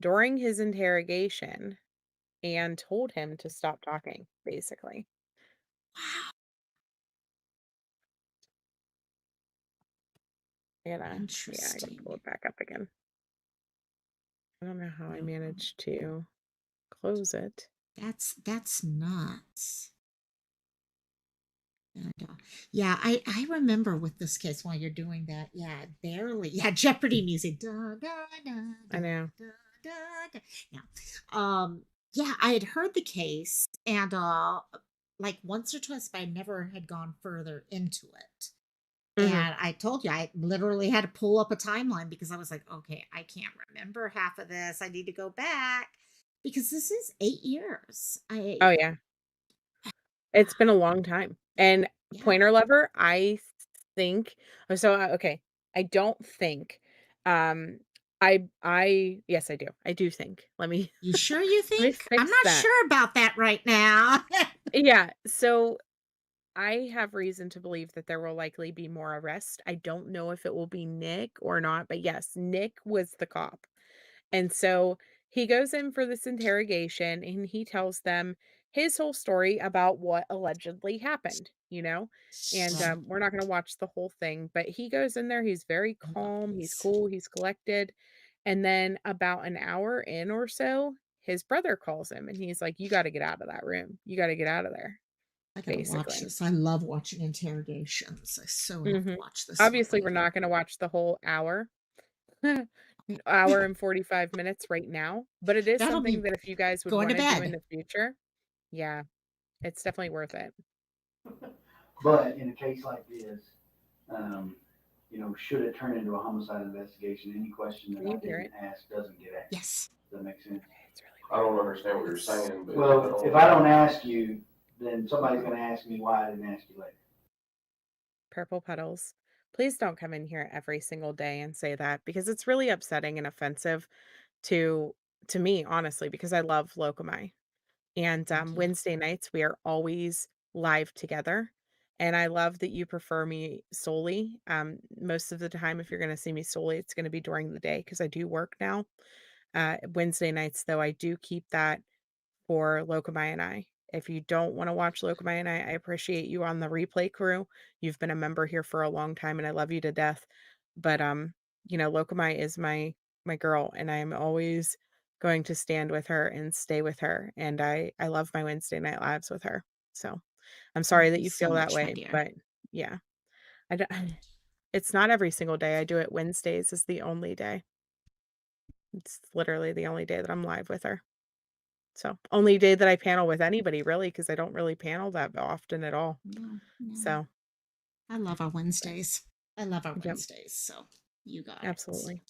during his interrogation and told him to stop talking, basically. Wow. I gotta pull Interesting. it back up again. I don't know how I No problem. managed to close it. That's nuts. And, yeah, I remember with this case while you're doing that. Yeah, barely. Yeah, Jeopardy music. Da, da, da, I da, know. da, da, da. Yeah. Yeah, I had heard the case and like once or twice, but I never had gone further into it. Mhm. And I told you I literally had to pull up a timeline because I was like, okay, I can't remember half of this. I need to go back because this is 8 years. Oh, yeah. It's been a long time. And Yeah. pointer lover, I think okay, I don't think, yes, I do. I do think. You sure you let me think? I'm fix not that. sure about that right now. Yeah, so I have reason to believe that there will likely be more arrests. I don't know if it will be Nick or not, but yes, Nick was the cop. And so he goes in for this interrogation and he tells them his whole story about what allegedly happened. you know? And Right. we're not going to watch the whole thing, but he goes in there. He's very Love calm. He's this. cool. He's collected. And then about an hour in or so, his brother calls him and he's like, you got to get out of that room. You got to get out of there, I gotta watch basically. this. I love watching interrogations. I so have to Hmm. watch this one Obviously, we're later. not going to watch the whole hour, hour and 45 minutes right now, but it is That'll something be that if you guys would going want to to do in bed. the future, yeah, it's definitely worth it. But in a case like this, um, should it turn into a homicide investigation, any question that Can I you hear didn't it? ask doesn't get asked. Yes. Does that make sense? It's really I don't understand what you're It's saying, but Well, if I don't ask you, then somebody's going to ask me why I didn't ask you later. Purple Petals. Please don't come in here every single day and say that because it's really upsetting and offensive to to me, honestly, because I love Lokomai. And thank you. Wednesday nights we are always live together. And I love that you prefer me solely. Most of the time, if you're going to see me solely, it's going to be during the day because I do work now. Wednesday nights, though, I do keep that for Lokomai and I. If you don't want to watch Lokomai and I appreciate you on the replay crew. You've been a member here for a long time and I love you to death. But Lokomai is my girl and I am always going to stand with her and stay with her. And I love my Wednesday night lives with her. So I'm sorry Thank that you you so feel that much, my way, dear. but yeah. I don't, it's not every single day. I do it Wednesdays is the only day. It's literally the only day that I'm live with her. So, only day that I panel with anybody really, because I don't really panel that often at all. No, no. So, I love our but Wednesdays. I love our yep, Wednesdays. So you got it. absolutely.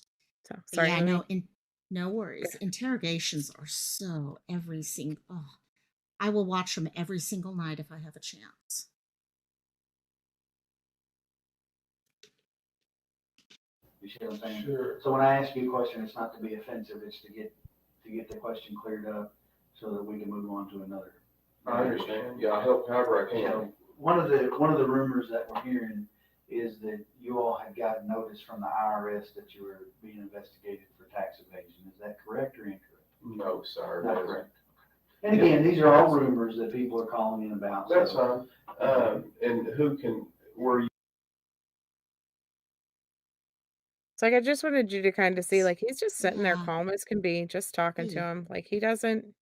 So, But sorry, yeah, Movie. no worries. Interrogations are so every single. Oh, I will watch them every single night if I have a chance. You see what I'm saying? sure. So when I ask you a question, it's not to be offensive, it's to get the question cleared up so that we can move on to another. I understand. Yeah, I'll help however I can. So one of the rumors that we're hearing is that you all had gotten notice from the IRS that you were being investigated for tax evasion. Is that correct or incorrect? No, sir. Not correct. And again, these are all rumors that people are calling in about. That's so. fine. And were you? So, like, I just wanted you to kind of see, like, he's just sitting there Yeah. calm as can be, just talking to Hey. him. Like, he doesn't,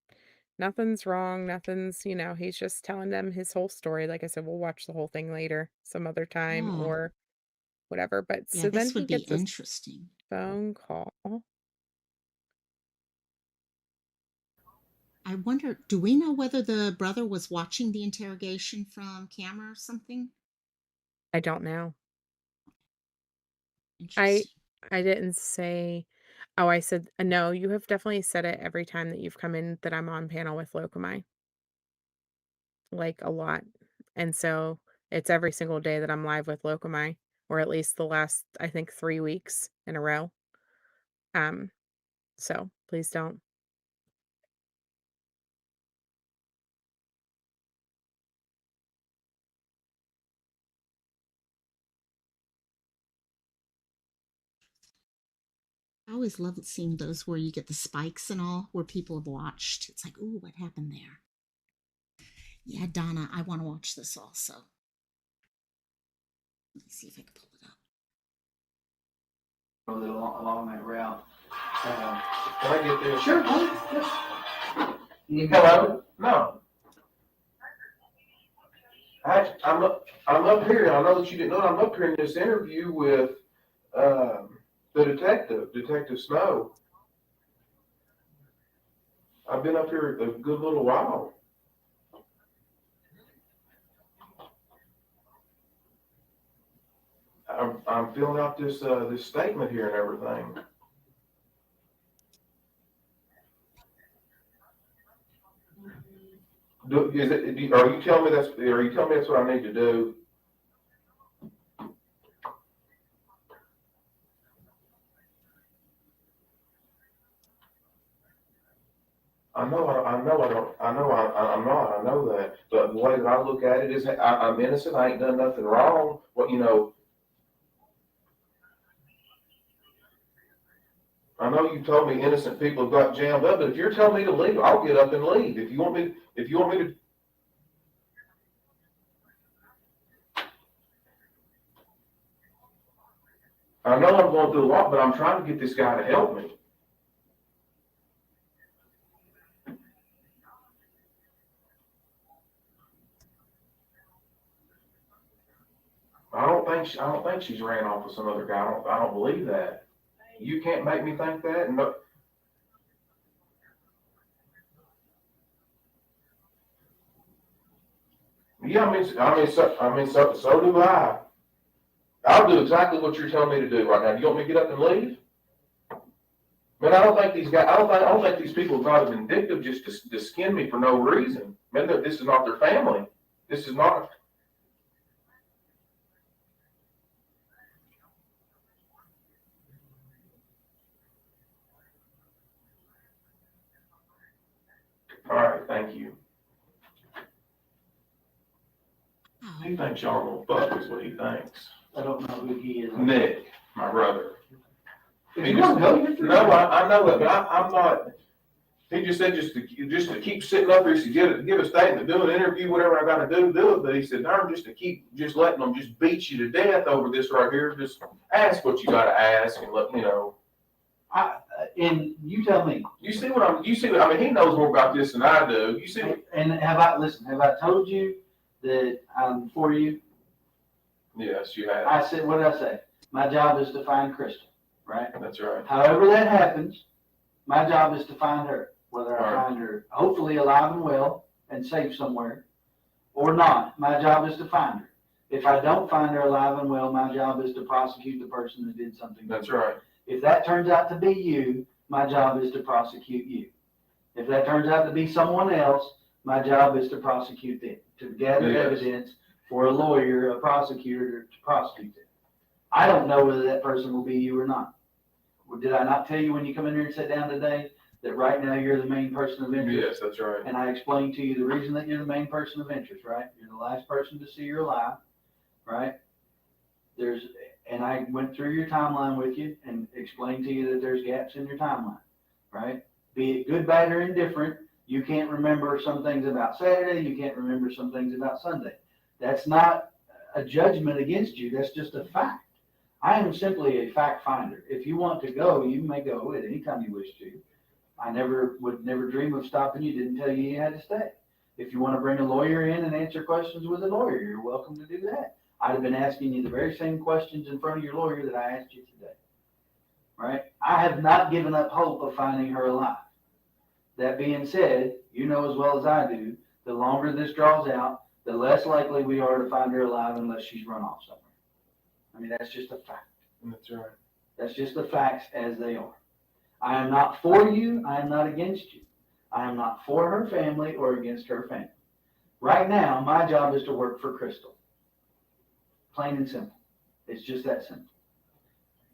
nothing's wrong. Nothing's, he's just telling them his whole story. Like I said, we'll watch the whole thing later, some other time Oh, or whatever. But yeah. so then This he would be gets a interesting. phone call. I wonder. Do we know whether the brother was watching the interrogation from camera or something? I don't know. I Interesting. I didn't say oh, I said no, you have definitely said it every time that you've come in that I'm on panel with Lokomai, like, a lot. And so, it's every single day that I'm live with Lokomai, or at least the last, I think, 3 weeks in a row. Um, so please don't. I always love seeing those where you get the spikes and all, where people have watched. It's like, ooh, what happened there? Yeah, Donna, I want to watch this also. Let me see if I can pull it up. Along that route. Can I get this? Sure. Hello? No. I'm up here. I know that you didn't know. I'm up here in this interview with the Detective Snow. I've been up here a good little while. I'm filling out this statement here and everything. Are you telling me that's what I need to do? I'm not, I know that, but the way that I look at it is, I'm innocent, I ain't done nothing wrong, I know you told me innocent people have got jammed up, but if you're telling me to leave, I'll get up and leave. If you want me to, I know I'm going through a lot, but I'm trying to get this guy to help me. I don't think she's ran off with some other guy. I don't believe that. You can't make me think that. No. Yeah, so do I. I'll do exactly what you're telling me to do right now. You want me to get up and leave? Man, I don't think these guys. I don't think these people try to vindictive just to skin me for no reason. Man, this is not their family. This is not. All right, thank you. He thinks y'all gonna fuck is what he thinks. I don't know who he is. Nick, my brother. If you want to go, you're free. No, I know it, but I'm not. He just said just to keep sitting up here, to give a statement, do an interview, whatever I got to do it. But he said, darn, just to keep just letting them just beat you to death over this right here. Just ask what you got to ask and let me know. And you tell me. You see what I mean, he knows more about this than I do. You see. And have I told you that I'm for you? Yes, you have. I said, what did I say? My job is to find Crystal, right? That's right. However that happens, my job is to find her. Whether I find her hopefully alive and well and safe somewhere or not, my job is to find her. If I don't find her alive and well, my job is to prosecute the person that did something. That's right. If that turns out to be you, my job is to prosecute you. If that turns out to be someone else, my job is to prosecute them, to gather evidence for a lawyer, a prosecutor to prosecute them. I don't know whether that person will be you or not. Did I not tell you when you come in here and sit down today that right now you're the main person of interest? Yes, that's right. And I explained to you the reason that you're the main person of interest, right? You're the last person to see her alive, right? And I went through your timeline with you and explained to you that there's gaps in your timeline, right? Be it good, bad, or indifferent, you can't remember some things about Saturday, you can't remember some things about Sunday. That's not a judgment against you, that's just a fact. I am simply a fact finder. If you want to go, you may go at any time you wish to. I would never dream of stopping you, didn't tell you you had to stay. If you want to bring a lawyer in and answer questions with a lawyer, you're welcome to do that. I'd have been asking you the very same questions in front of your lawyer that I asked you today, right? I have not given up hope of finding her alive. That being said, you know as well as I do, the longer this draws out, the less likely we are to find her alive unless she's run off somewhere. I mean, that's just a fact. That's right. That's just the facts as they are. I am not for you. I am not against you. I am not for her family or against her family. Right now, my job is to work for Crystal. Plain and simple. It's just that simple.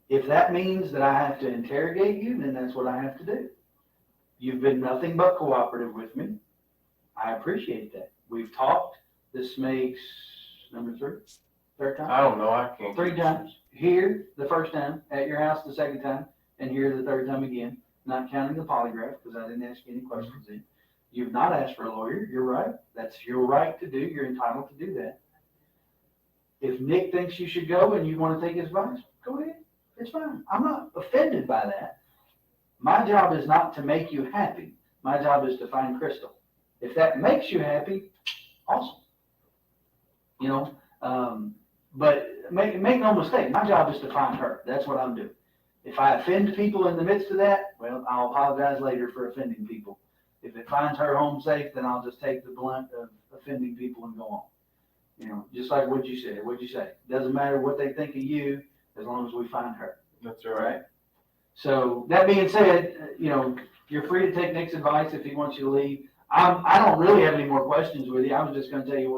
If that means that I have to interrogate you, then that's what I have to do. You've been nothing but cooperative with me. I appreciate that. We've talked. This makes number three, third time? I don't know. I can't. 3 times. Here, the first time. At your house, the second time. And here, the third time again. Not counting the polygraph, because I didn't ask you any questions then. You've not asked for a lawyer. You're right. That's your right to do. You're entitled to do that. If Nick thinks you should go and you want to take his advice, go ahead. It's fine. I'm not offended by that. My job is not to make you happy. My job is to find Crystal. If that makes you happy, awesome. You know, but make no mistake, my job is to find her. That's what I'm doing. If I offend people in the midst of that, well, I'll apologize later for offending people. If it finds her home safe, then I'll just take the blunt of offending people and go on. You know, just like what you said. What'd you say? Doesn't matter what they think of you, as long as we find her. That's right. So that being said, you know, you're free to take Nick's advice if he wants you to leave. I don't really have any more questions with you. I was just going to tell you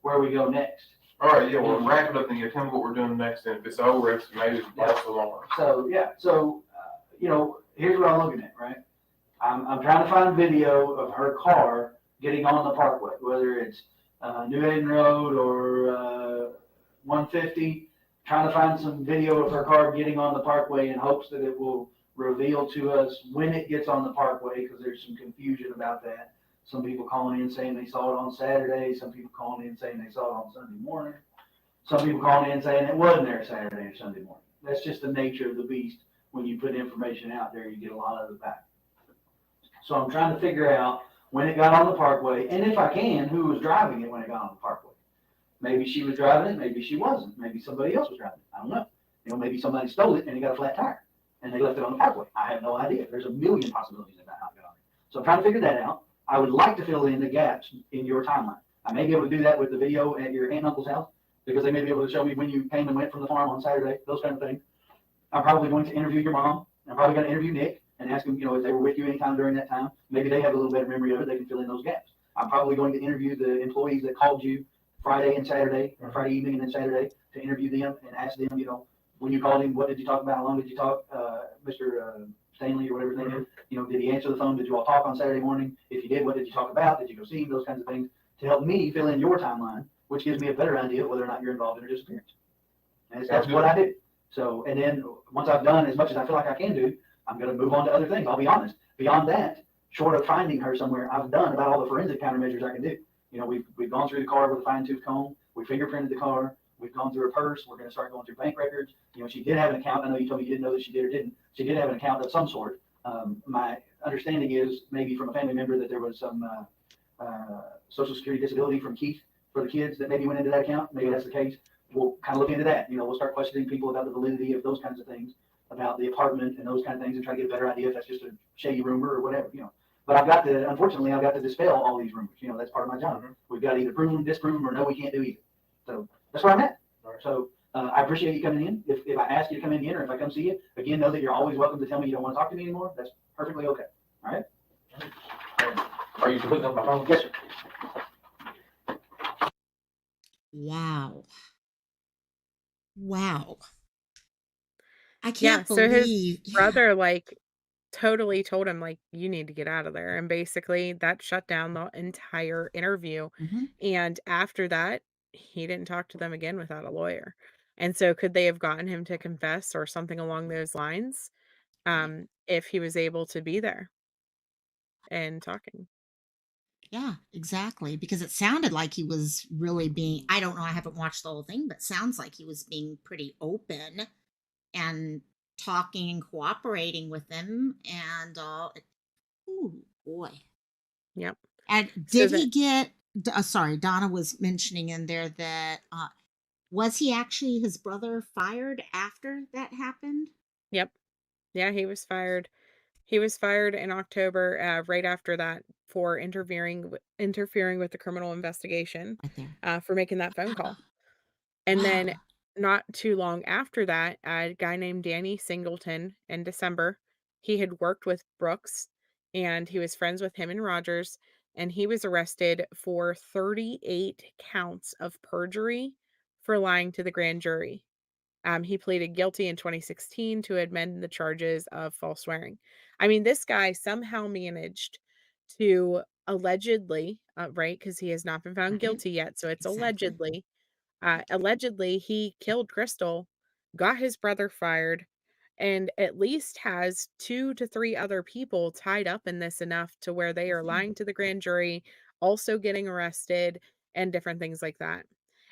where we go next. All right, yeah, we'll wrap it up and you tell me what we're doing next. And if it's over, it's maybe false alarm. So, yeah. So, you know, here's what I'm looking at, right? I'm trying to find video of her car getting on the parkway, whether it's New Haven Road or 150, trying to find some video of her car getting on the parkway in hopes that it will reveal to us when it gets on the parkway, because there's some confusion about that. Some people calling in saying they saw it on Saturday. Some people calling in saying they saw it on Sunday morning. Some people calling in saying it wasn't there Saturday or Sunday morning. that's just the nature of the beast. When you put information out there, you get a lot of it back. So I'm trying to figure out when it got on the parkway, and if I can, who was driving it when it got on the parkway. Maybe she was driving it, maybe she wasn't. Maybe somebody else was driving it. I don't know. Maybe somebody stole it and it got a flat tire and they left it on the parkway. I have no idea. There's a million possibilities about how it got on there. So I'm trying to figure that out. I would like to fill in the gaps in your timeline. I may be able to do that with the video at your aunt and uncle's house because they may be able to show me when you came and went from the farm on Saturday, those kind of things. I'm probably going to interview your mom. I'm probably going to interview Nick and ask them, if they were with you anytime during that time. Maybe they have a little better memory of it. They can fill in those gaps. I'm probably going to interview the employees that called you Friday and Saturday, or Friday evening and then Saturday, to interview them and ask them, when you called him, what did you talk about? How long did you talk? Mr. Stanley or whatever his name is, did he answer the phone? Did you all talk on Saturday morning? If you did, what did you talk about? Did you go see him? Those kinds of things to help me fill in your timeline, which gives me a better idea of whether or not you're involved in her disappearance. And that's what I do. So, and then once I've done as much as I feel like I can do, I'm going to move on to other things. I'll be honest. Beyond that, short of finding her somewhere, I've done about all the forensic countermeasures I can do. We've gone through the car with a fine-tooth comb. We fingerprinted the car. We've gone through her purse. We're going to start going through bank records. She did have an account. I know you told me you didn't know that she did or didn't. She did have an account of some sort. My understanding is maybe from a family member that there was some Social Security disability from Keith for the kids that maybe went into that account. Maybe that's the case. We'll kind of look into that. We'll start questioning people about the validity of those kinds of things, about the apartment and those kind of things, and try to get a better idea if that's just a shady rumor or whatever. But unfortunately, I've got to dispel all these rumors. That's part of my job. We've got to either prove them, disprove them, or no, we can't do either. So that's where I'm at. So I appreciate you coming in. If I ask you to come in again, or if I come see you, again, know that you're always welcome to tell me you don't want to talk to me anymore. That's perfectly okay. All right? Are you putting up my phone? Yes, sir. Wow. I Yeah, can't so his believe. brother, totally told him, "You need to get out of there," and basically that shut down the entire interview, Mhm. and after that, he didn't talk to them again without a lawyer, and so could they have gotten him to confess or something along those lines, if he was able to be there and talking? Yeah, exactly. Because it sounded like he was really being, I don't know, I haven't watched the whole thing, but sounds like he was being pretty open and talking and cooperating with them. And, oh boy. Yep. And So did that he get, sorry, Donna was mentioning in there that, was he actually his brother fired after that happened? Yep. Yeah, he was fired. He was fired in October, right after that for interfering with the criminal investigation, Right there. for making that phone call. And then Wow. not too long after that, a guy named Danny Singleton in December, he had worked with Brooks and he was friends with him and Rogers, and he was arrested for 38 counts of perjury for lying to the grand jury. He pleaded guilty in 2016 to amend the charges of false swearing. I mean, this guy somehow managed to allegedly, right? Because he has not been found Right. guilty yet. So it's Exactly. allegedly, he killed Crystal, got his brother fired, and at least has 2 to 3 other people tied up in this enough to where they are Mhm. lying to the grand jury, also getting arrested, and different things like that.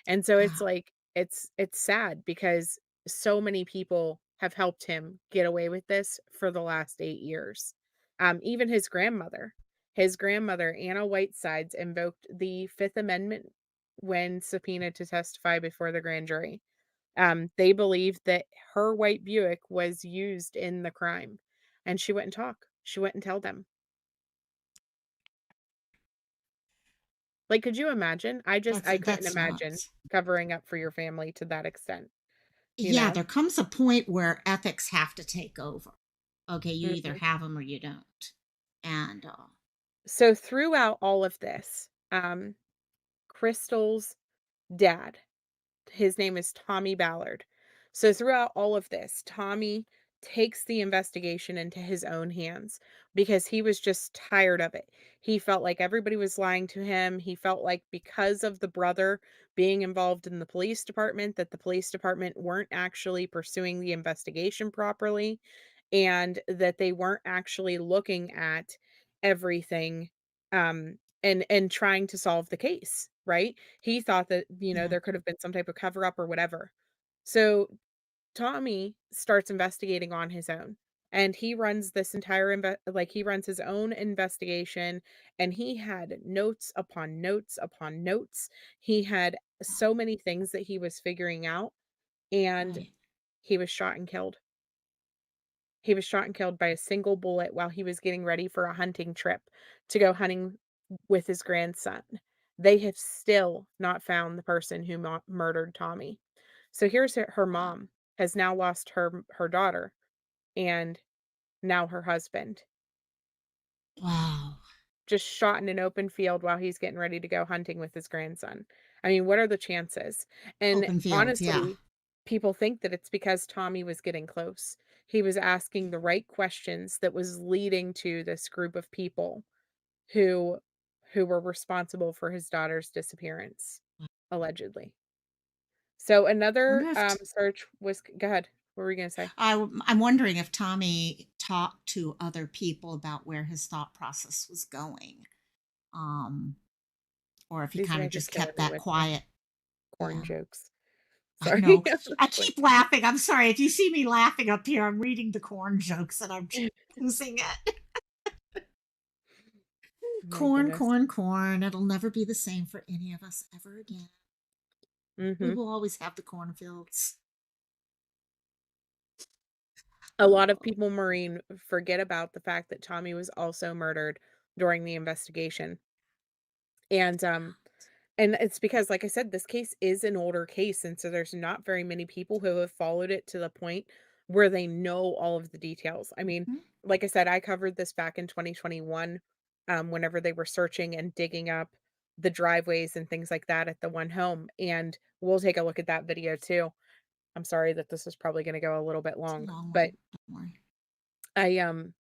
And so it's Wow. like it's sad because so many people have helped him get away with this for the last 8 years. Even his grandmother, Anna Whitesides, invoked the Fifth Amendment when subpoenaed to testify before the grand jury. They believed that her white Buick was used in the crime, and she wouldn't talk. She wouldn't tell them. Could you imagine? I couldn't That's imagine nuts. covering up for your family to that extent, you Yeah, know? there comes a point where ethics have to take over. Okay, you either Mhm. have them or you don't. And So throughout all of this, Crystal's dad, his name is Tommy Ballard. So throughout all of this, Tommy takes the investigation into his own hands because he was just tired of it. He felt like everybody was lying to him. He felt like because of the brother being involved in the police department, that the police department weren't actually pursuing the investigation properly and that they weren't actually looking at everything and trying to solve the case, right? He thought that, yeah. there could have been some type of cover up or whatever. So Tommy starts investigating on his own, and he runs this entire he runs his own investigation, and he had notes upon notes upon notes. He had so many things that he was figuring out, and Right. he was shot and killed. He was shot and killed by a single bullet while he was getting ready for a hunting trip to go hunting with his grandson. They have still not found the person who murdered Tommy. So here's her Wow. mom has now lost her daughter and now her husband, Wow. just shot in an open field while he's getting ready to go hunting with his grandson. I mean, what are the chances? And Open field. Yeah. honestly, people think that it's because Tommy was getting close. He was asking the right questions that was leading to this group of people who who were responsible for his daughter's disappearance, allegedly. So another Wonder if search was go ahead. What were you gonna say? I'm wondering if Tommy talked to other people about where his thought process was going, um, or if he These kind of guys are just killing kept me that with their quiet. corn Yeah, jokes. I Sorry. know. I'm I like, keep laughing. I'm sorry if you see me laughing up here. I'm reading the corn jokes and I'm losing it. oh my Corn, goodness. corn, corn. It'll never be the same for any of us ever again. We Mhm. will always have the cornfields. A lot of Oh, people, Maureen, forget about the fact that Tommy was also murdered during the investigation. And it's because, like I said, this case is an older case, and so there's not very many people who have followed it to the point where they know all of the details. I mean, mhm. like I said, I covered this back in 2021, whenever they were searching and digging up the driveways and things like that at the one home, and we'll take a look at that video too. I'm sorry that this is probably gonna go a little bit It's a long, long but one. Don't worry. I, um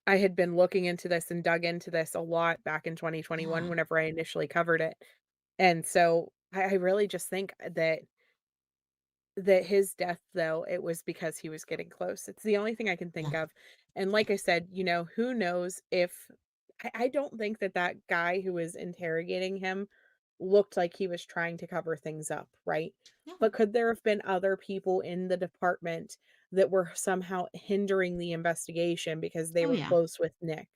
I had been looking into this and dug into this a lot back in 2021 Yeah. whenever I initially covered it. And so I really just think that his death, though, it was because he was getting close. It's the only thing I can think Yeah. of. And like I said, who knows if I don't think that that guy who was interrogating him looked like he was trying to cover things up, right? No. But could there have been other people in the department that were somehow hindering the investigation because they Oh were yeah. close with Nick?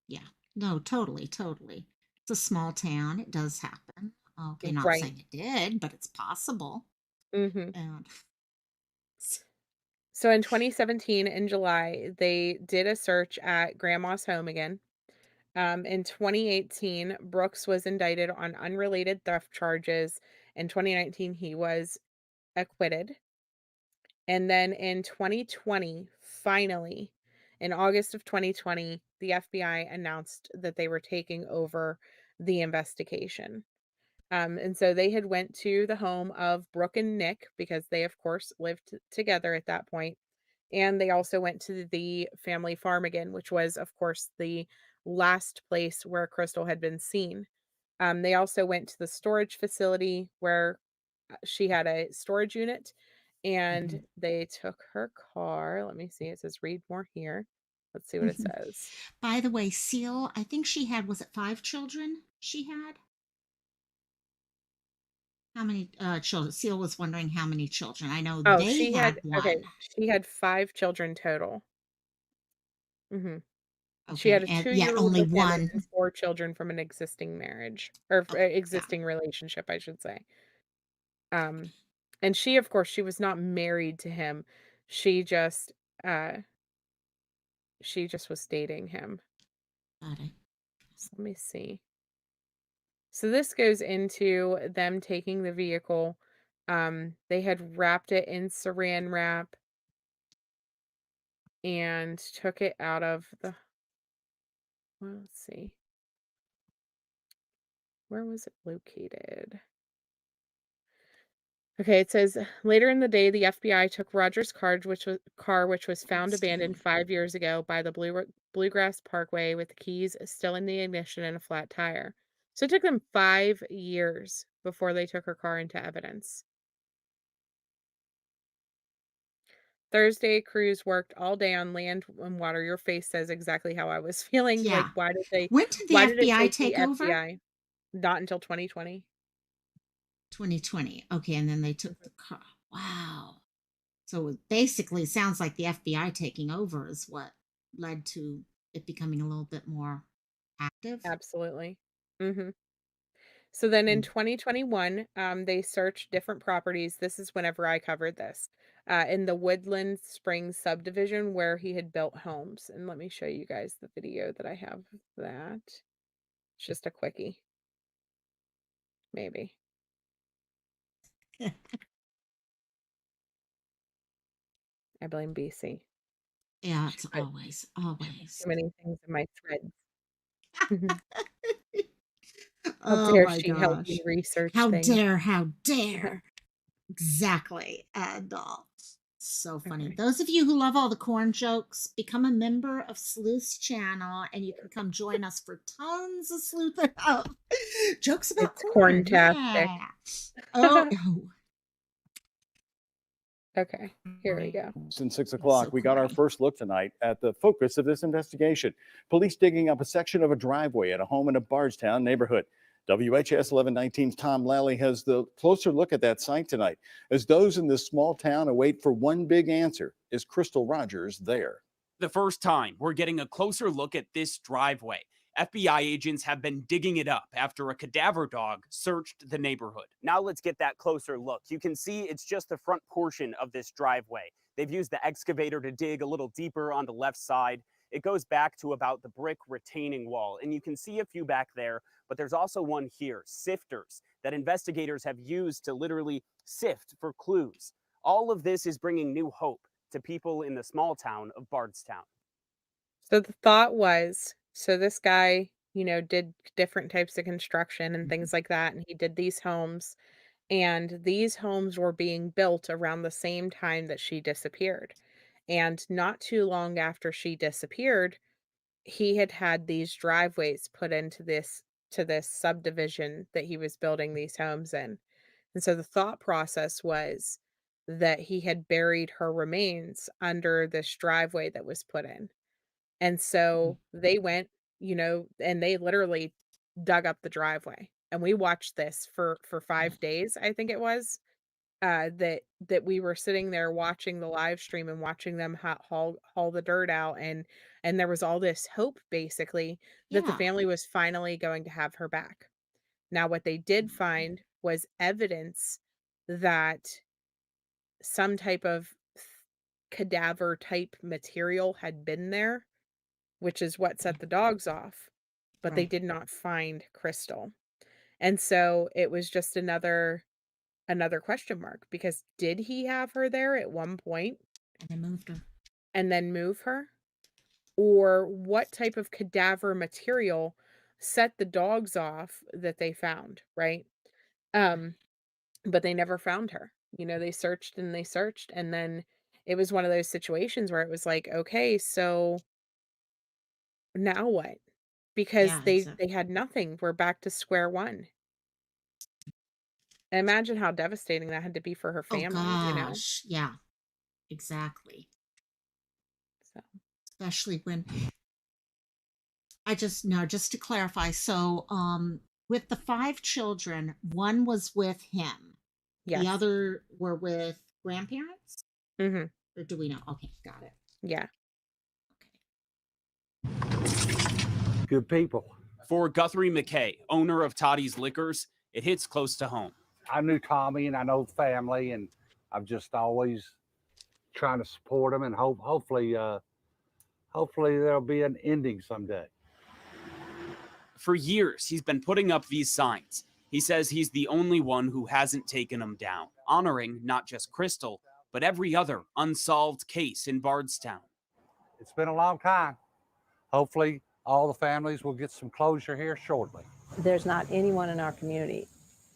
Yeah. No, totally, totally. It's a small town. It does happen. Okay, not Right. saying it did, but it's possible. Mhm. And So in 2017, in July, they did a search at grandma's home again. In 2018, Brooks was indicted on unrelated theft charges. In 2019, he was acquitted. And then in 2020, finally, in August of 2020, the FBI announced that they were taking over the investigation. And so they had went to the home of Brooke and Nick because they, of course, lived together at that point. And they also went to the family farm again, which was, of course, the last place where Crystal had been seen. They also went to the storage facility where she had a storage unit, and mhm. they took her car. Let me see. It says read more here. Let's see what it says. By the way, Seal, I think she had, was it 5 children she had? How many children? Seal was wondering how many children. I know Oh, they had one. she had 5 children total. Mhm. She had Okay, a and yet two-year-old only with him and one. then 4 children from an existing marriage, or Okay, got it. existing relationship, I should say. Um, and she, of course, she was not married to him. She just, uh, she just was dating him. Got it. So let me see. So this goes into them taking the vehicle. They had wrapped it in saran wrap and took it out of the, well, let's see. Where was it located? Okay, it says later in the day, the FBI took Roger's car, which was found abandoned Stolen. 5 years ago by the Bluegrass Parkway, with the keys still in the ignition and a flat tire. So it took them 5 years before they took her car into evidence. Thursday, crews worked all day on land and water. Your face says exactly how I was feeling. Like, Yeah. When did the why did it FBI take the take over? FBI? Not until 2020. 2020. Okay, and then they took the car. Wow. So it basically sounds like the FBI taking over is what led to it becoming a little bit more active. Absolutely. Mhm. So then in Mm. 2021, they searched different properties. This is whenever I covered this, in the Woodland Springs subdivision where he had built homes. And let me show you guys the video that I have of that. It's just a quickie, maybe. I blame BC. Yeah, She it's put always. too many things in my threads. How Oh dare my she help me gosh. research How things. dare, how dare. Exactly. And so funny. Okay. Those of you who love all the corn jokes, become a member of Sleuth's channel and you can come join us for tons of sleuth jokes about It's corn. corntastic. Yeah. Oh. Okay, here we go. Since 6 So o'clock, we got our corny. first look tonight at the focus of this investigation. Police digging up a section of a driveway at a home in a Bardstown neighborhood. WHS 1119's Tom Lally has the closer look at that site tonight as those in this small town await for one big answer. Is Crystal Rogers there? The first time we're getting a closer look at this driveway. FBI agents have been digging it up after a cadaver dog searched the neighborhood. Now let's get that closer look. You can see it's just the front portion of this driveway. They've used the excavator to dig a little deeper on the left side. It goes back to about the brick retaining wall, and you can see a few back there, but there's also one here, sifters, that investigators have used to literally sift for clues. All of this is bringing new hope to people in the small town of Bardstown. So the thought was, so this guy, did different types of construction and things like that, and he did these homes, and these homes were being built around the same time that she disappeared. And not too long after she disappeared, he had had these driveways put into this subdivision that he was building these homes in. And so the thought process was that he had buried her remains under this driveway that was put in. And so they went, and they literally dug up the driveway. And we watched this for 5 days, I think it was, that we were sitting there watching the live stream and watching them haul the dirt out, and there was all this hope basically that the Yeah. family was finally going to have her back. Now what they did find was evidence that some type of cadaver type material had been there, which is what set the dogs off, but they Right. did not find Crystal. And so it was just another question mark, because did he have her there at one point And they moved her. and then move her? Or what type of cadaver material set the dogs off that they found, right? Um, but they never found her. They searched and they searched, and then it was one of those situations where it was like, okay, so now what? Because Yeah, they had nothing. We're back to square one. And imagine how devastating that had to be for her Oh family. gosh. Yeah, exactly. So Especially when just to clarify, so with the 5 children, one was with him. yes. The other were with grandparents? Mhm. Or do we know? Okay, got it. Yeah. Good people. For Guthrie McKay, owner of Toddy's Liquors, it hits close to home. I knew Tommy and I know the family, and I'm just always trying to support them, and hopefully there'll be an ending someday. For years, he's been putting up these signs. He says he's the only one who hasn't taken them down, honoring not just Crystal, but every other unsolved case in Bardstown. It's been a long time. Hopefully all the families will get some closure here shortly. There's not anyone in our community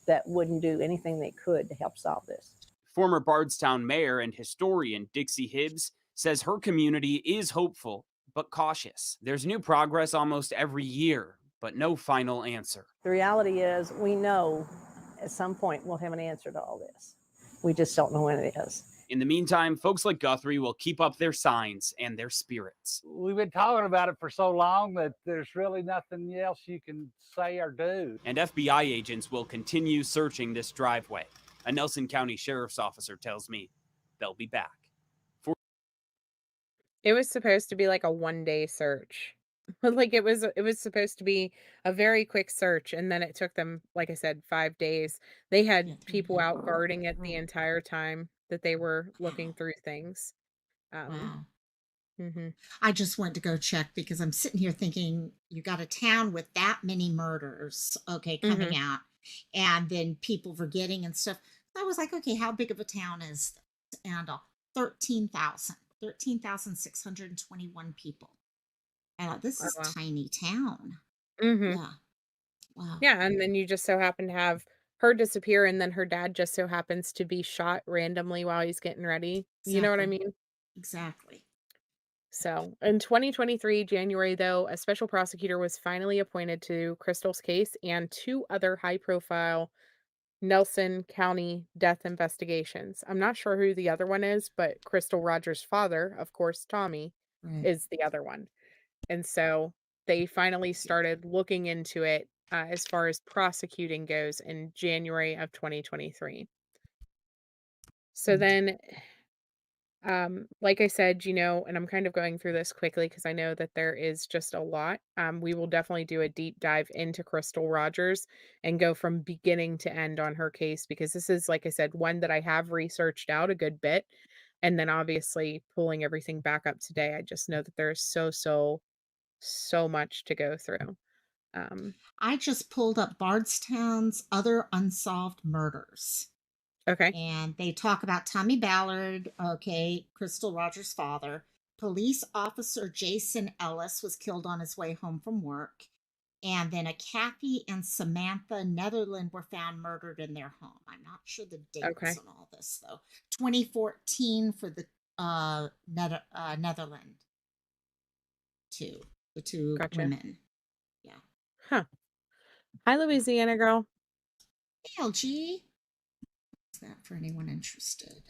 that wouldn't do anything they could to help solve this. Former Bardstown mayor and historian Dixie Hibbs says her community is hopeful, but cautious. There's new progress almost every year, but no final answer. The reality is we know at some point we'll have an answer to all this. We just don't know when it is. In the meantime, folks like Guthrie will keep up their signs and their spirits. We've been talking about it for so long that there's really nothing else you can say or do. And FBI agents will continue searching this driveway. A Nelson County Sheriff's officer tells me they'll be back. It was supposed to be like a one-day search. Like, it was supposed to be a very quick search, and then it took them, like I said, 5 days. They had people out guarding it the entire time that they were looking Wow. through things. Um, Wow. mhm. I just went to go check because I'm sitting here thinking you got a town with that many murders, okay, coming Mhm. out, and then people forgetting and stuff. I was like, okay, how big of a town is this? And 13,621 people. And this Oh, is wow. tiny town. Mhm. Yeah. Wow. Yeah, and then you just so happen to have her disappear, and then her dad just so happens to be shot randomly while he's getting ready. You know what I Exactly. mean? Exactly. So, in 2023 January, though, a special prosecutor was finally appointed to Crystal's case and two other high-profile Nelson County death investigations. I'm not sure who the other one is, but Crystal Rogers' father, of course, Tommy, Right. is the other one. And so they finally started looking into it as far as prosecuting goes in January of 2023. So Mm. then, like I said, and I'm kind of going through this quickly because I know that there is just a lot. We will definitely do a deep dive into Crystal Rogers and go from beginning to end on her case because this is, like I said, one that I have researched out a good bit. And then obviously pulling everything back up today, I just know that there's so much to go through. Um, I just pulled up Bardstown's other unsolved murders. okay. And they talk about Tommy Ballard, okay, Crystal Rogers' father. Police officer Jason Ellis was killed on his way home from work. And then a Kathy and Samantha Netherland were found murdered in their home. I'm not sure the dates Okay. on all this, though. 2014 for the Netherland, the two Gotcha. women. Yeah. Huh. Hi, Louisiana girl. LG. Is that for anyone interested?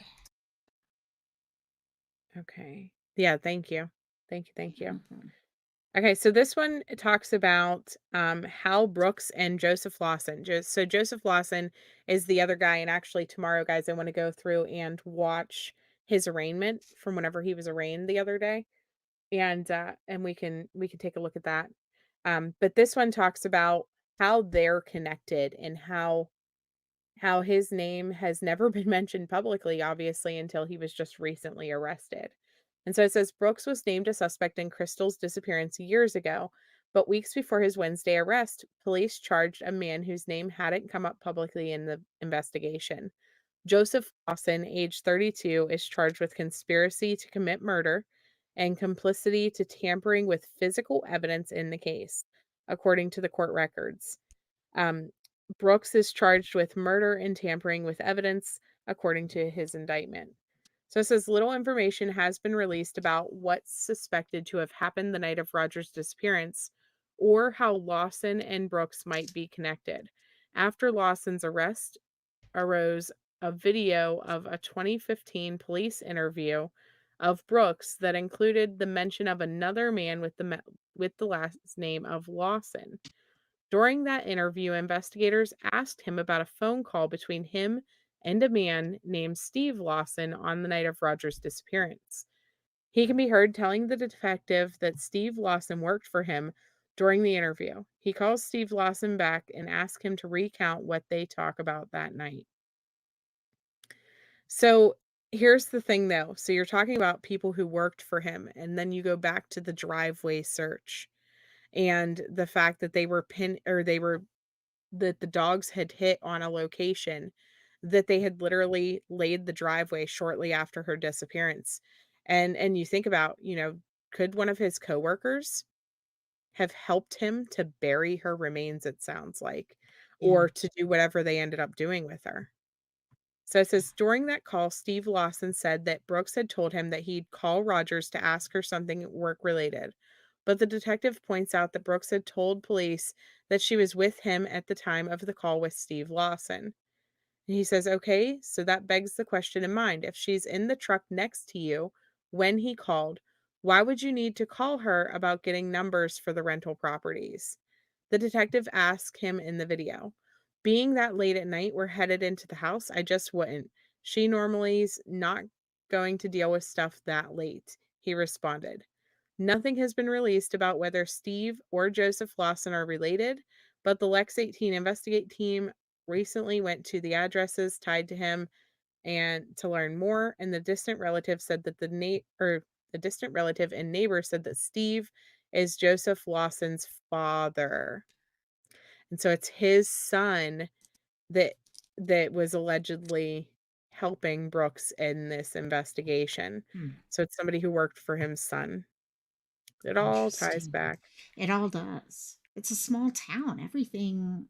Okay. Yeah, thank you. Thank you, thank No you. problem. Okay, so this one talks about Hal Brooks and Joseph Lawson. So Joseph Lawson is the other guy, and actually tomorrow, guys, I want to go through and watch his arraignment from whenever he was arraigned the other day, and we can take a look at that. But this one talks about how they're connected and how his name has never been mentioned publicly, obviously, until he was just recently arrested. And so it says Brooks was named a suspect in Crystal's disappearance years ago, but weeks before his Wednesday arrest, police charged a man whose name hadn't come up publicly in the investigation. Joseph Lawson, age 32, is charged with conspiracy to commit murder and complicity to tampering with physical evidence in the case, according to the court records. Um, Brooks is charged with murder and tampering with evidence, according to his indictment. So it says little information has been released about what's suspected to have happened the night of Roger's disappearance or how Lawson and Brooks might be connected. After Lawson's arrest arose a video of a 2015 police interview of Brooks that included the mention of another man with the last name of Lawson. During that interview, investigators asked him about a phone call between him and a man named Steve Lawson on the night of Roger's disappearance. He can be heard telling the detective that Steve Lawson worked for him during the interview. He calls Steve Lawson back and asks him to recount what they talk about that night. So here's the thing though. So you're talking about people who worked for him, and then you go back to the driveway search and the fact that they were that the dogs had hit on a location that they had literally laid the driveway shortly after her disappearance. And you think about, could one of his coworkers have helped him to bury her remains, it sounds like, Yeah. or to do whatever they ended up doing with her. So it says during that call, Steve Lawson said that Brooks had told him that he'd call Rogers to ask her something work related. But the detective points out that Brooks had told police that she was with him at the time of the call with Steve Lawson. And he says, okay, so that begs the question in mind. If she's in the truck next to you when he called, why would you need to call her about getting numbers for the rental properties? The detective asked him in the video. Being that late at night, we're headed into the house. I just wouldn't. She normally's not going to deal with stuff that late. he responded. Nothing has been released about whether Steve or Joseph Lawson are related, but the Lex 18 Investigate team recently went to the addresses tied to him and to learn more. And the distant relative said that the distant relative and neighbor said that Steve is Joseph Lawson's father. And so it's his son that was allegedly helping Brooks in this investigation. Hmm. So it's somebody who worked for his son. It all ties Interesting. back. It all does. It's a small town. Everything,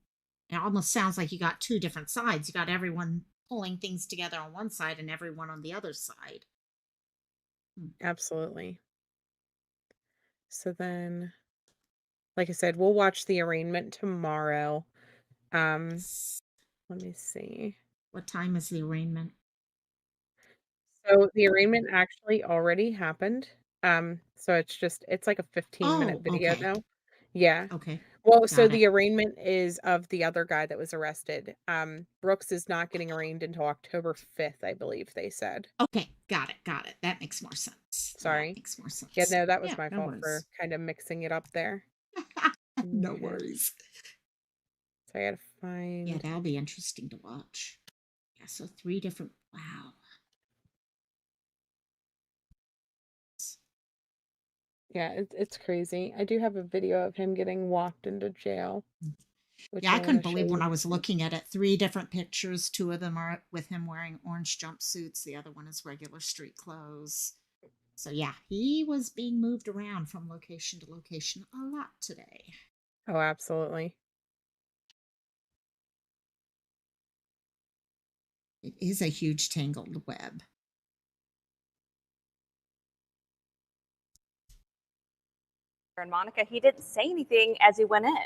it almost sounds like you got two different sides. You got everyone pulling things together on one side and everyone on the other side. Absolutely. So then, like I said, we'll watch the arraignment tomorrow. Let me see. What time is the arraignment? So the arraignment actually already happened. So it's like a 15-minute Oh, video okay. now. Yeah. Okay. Well, so Got it. the arraignment is of the other guy that was arrested. Brooks is not getting arraigned until October 5th, I believe they said. Okay. Got it. Got it. That makes more sense. That Sorry. makes more sense. Yeah, no, that was Yeah, my no fault for worries. kind of mixing it up there. No Yes. worries. So I gotta Yeah, find. that'll be interesting to watch. Yeah, so 3 different. Wow. Yeah, it's crazy. I do have a video of him getting walked into jail, which Yeah, I I want couldn't to show believe when you. I was looking at it. 3 different pictures. 2 of them are with him wearing orange jumpsuits. The other one is regular street clothes. So yeah, he was being moved around from location to location a lot today. Oh, absolutely. It is a huge tangled web. And Monica, he didn't say anything as he went in.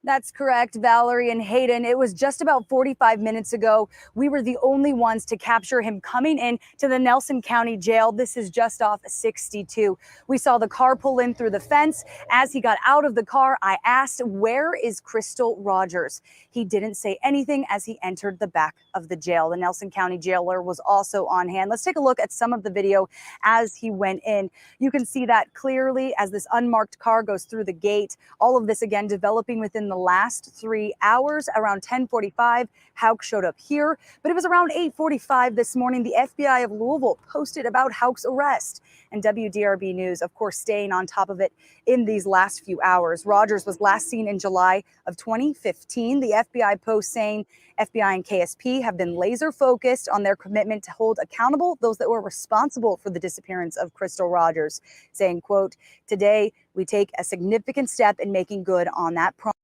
That's correct, Valerie and Hayden. It was just about 45 minutes ago. We were the only ones to capture him coming in to the Nelson County Jail. This is just off 62. We saw the car pull in through the fence. As he got out of the car, I asked, "Where is Crystal Rogers?" He didn't say anything as he entered the back of the jail. The Nelson County jailer was also on hand. Let's take a look at some of the video as he went in. You can see that clearly as this unmarked car goes through the gate. All of this, again, developing within the last 3 hours. Around 10:45, Houck showed up here, but it was around 8:45 this morning. The FBI of Louisville posted about Houck's arrest, and WDRB News, of course, staying on top of it in these last few hours. Rogers was last seen in July of 2015. The FBI post saying FBI and KSP have been laser focused on their commitment to hold accountable those that were responsible for the disappearance of Crystal Rogers, saying, quote, "Today we take a significant step in making good on that promise."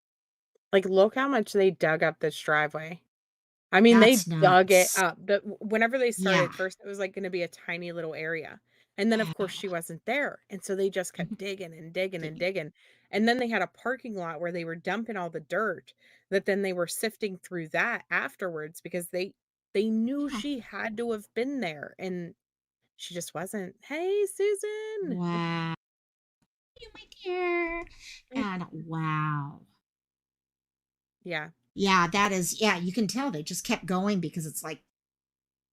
Like, look how much they dug up this driveway. I mean, they That's dug it nuts. up. Whenever they Yeah. started, first it was like going to be a tiny little area. And then, of course, she wasn't there. And so they just kept digging and digging and digging. And then they had a parking lot where they were dumping all the dirt that then they were sifting through that afterwards because they knew Huh. she had to have been there and she just wasn't. Hey, Susan. Wow. You, my dear. And wow. Yeah. Yeah, that is, yeah, you can tell they just kept going because it's like,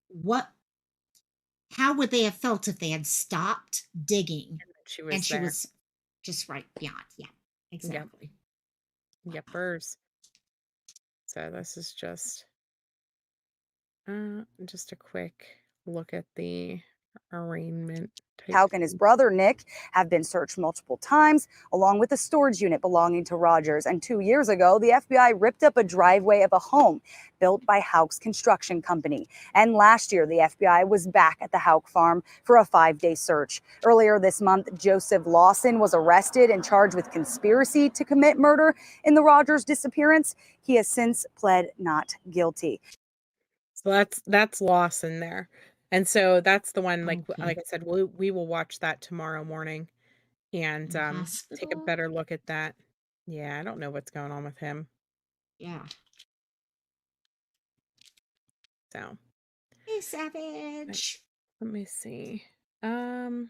what, how would they have felt if they had stopped digging She and was she there. was just right beyond? Yeah, exactly. Yepers. So this is just a quick look at the arraignment type Houck and his brother, Nick, have been searched multiple times, along with a storage unit belonging to Rogers. And 2 years ago, the FBI ripped up a driveway of a home built by Houck's construction company. And last year, the FBI was back at the Houck farm for a 5-day search. Earlier this month, Joseph Lawson was arrested and charged with conspiracy to commit murder in the Rogers disappearance. He has since pled not guilty. So that's Lawson there. And so that's the one, like Okay. I said, we will watch that tomorrow morning and In the take a hospital? better look at that. Yeah, I don't know what's going on with him. Yeah. So Hey, Savage. let me see. The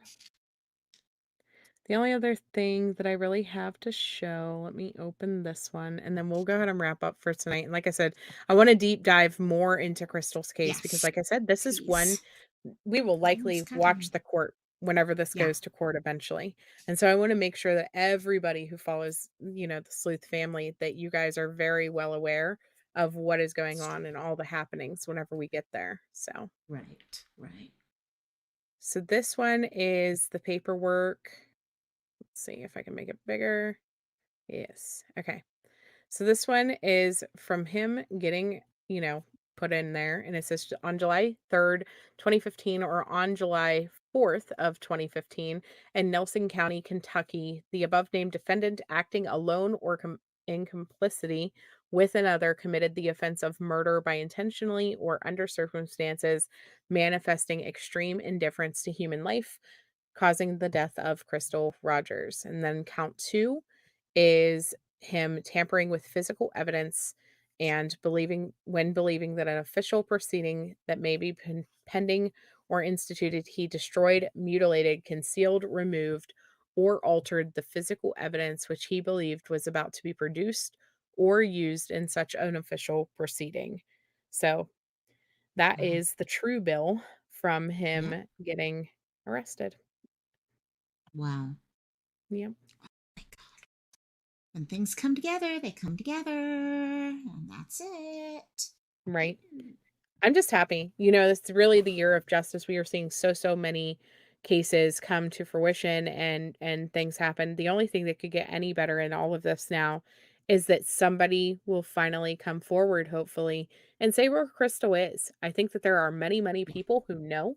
only other thing that I really have to show, let me open this one and then we'll go ahead and wrap up for tonight. And like I said, I want to deep dive more into Crystal's case because Yes, like I said, this is one please. we will likely watch the court whenever this Yeah. goes to court eventually. And so I want to make sure that everybody who follows, the Sleuth family, that you guys are very well aware of what is going on and all the happenings whenever we get there. So, Right. Right. so this one is the paperwork. Let's see if I can make it bigger. Yes. Okay. So this one is from him getting, put in there, and it says on July 3rd, 2015, or on July 4th of 2015 in Nelson County, Kentucky, the above named defendant acting alone or in complicity with another committed the offense of murder by intentionally or under circumstances manifesting extreme indifference to human life, causing the death of Crystal Rogers. And then count two is him tampering with physical evidence and believing that an official proceeding that may be pending or instituted, he destroyed, mutilated, concealed, removed, or altered the physical evidence which he believed was about to be produced or used in such an official proceeding. So that Wow. is the true bill from Yep. him getting arrested. Wow. Yep. My God. When things come together, they come together, and that's it. Right. I'm just happy. It's really the year of justice. We are seeing so many cases come to fruition and things happen. The only thing that could get any better in all of this now is that somebody will finally come forward, hopefully, and say where Crystal is. I think that there are many Yeah. people who know.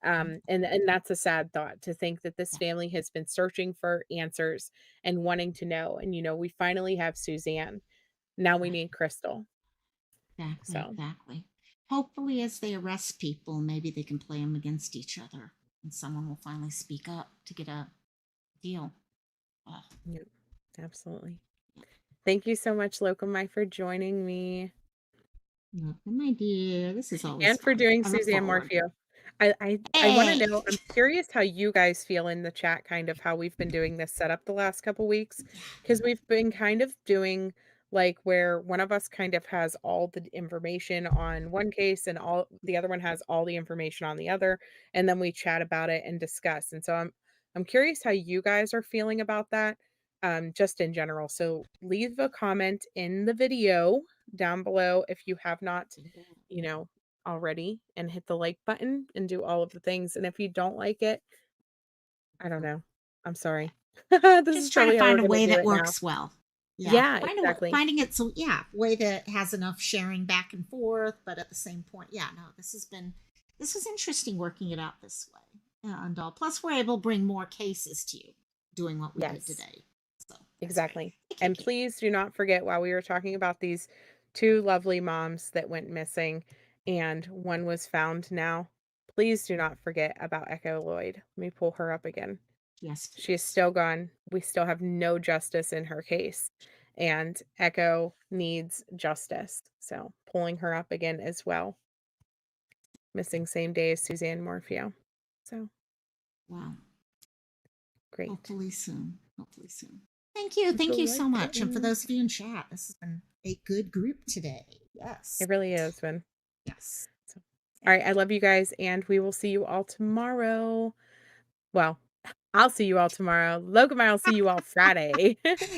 And that's a sad thought, to think that this Yeah. family has been searching for answers and wanting to know. And we finally have Suzanne. Now we Right. need Crystal. Exactly. So Exactly. Hopefully, as they arrest people, maybe they can play them against each other, and someone will finally speak up to get a deal. Oh, yeah, absolutely. Thank you so much, Lokomai, for joining me nothing, my dear. This is always and for fun. doing I look Suzanne forward. Morphew. I want to Hey. know, I'm curious how you guys feel in the chat, kind of how we've been doing this setup the last couple weeks, because we've been kind of doing like where one of us kind of has all the information on one case and all the other one has all the information on the other, and then we chat about it and discuss. And so I'm curious how you guys are feeling about that, just in general. So leave a comment in the video down below if you have not, you know, already, and hit the like button and do all of the things. And if you don't like it, I don't know. I'm sorry. This is Just trying to probably how we're find a gonna way do that it now. works well. Yeah, Yeah, find a way, exactly. finding it so yeah, way that has enough sharing back and forth, but at the same point, yeah, no, this was interesting working it out this way, and plus we're able to bring more cases to you doing what we did Yes, today. So that's great. exactly. Thank you, And please do not forget, while we were talking about these two lovely moms that went missing and one was found now, please do not forget about Echo Lloyd. Let me pull her up again. yes, She is please. still gone. We still have no justice in her case. And Echo needs justice. So pulling her up again as well. Missing same day as Suzanne Morphew. So Wow. great. Hopefully soon. Hopefully soon. Thank you. Hit the Thank you like so much. And for button. those of you in chat, this has been a good group today. Yes. It really is, Ben. Yes. So, all right. I love you guys, and we will see you all tomorrow. Well, I'll see you all tomorrow. Lokomai will see you all Friday.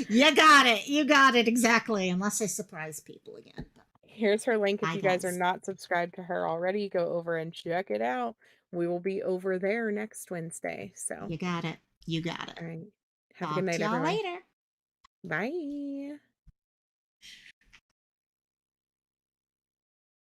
You got it. You got it. Exactly. Unless I surprise people again. Here's her link. If Bye, you guys are guys. not subscribed to her already, go over and check it out. We will be over there next Wednesday. So, You got it. You got it. all right. Have a good Talk to night, y'all everyone. later. Bye.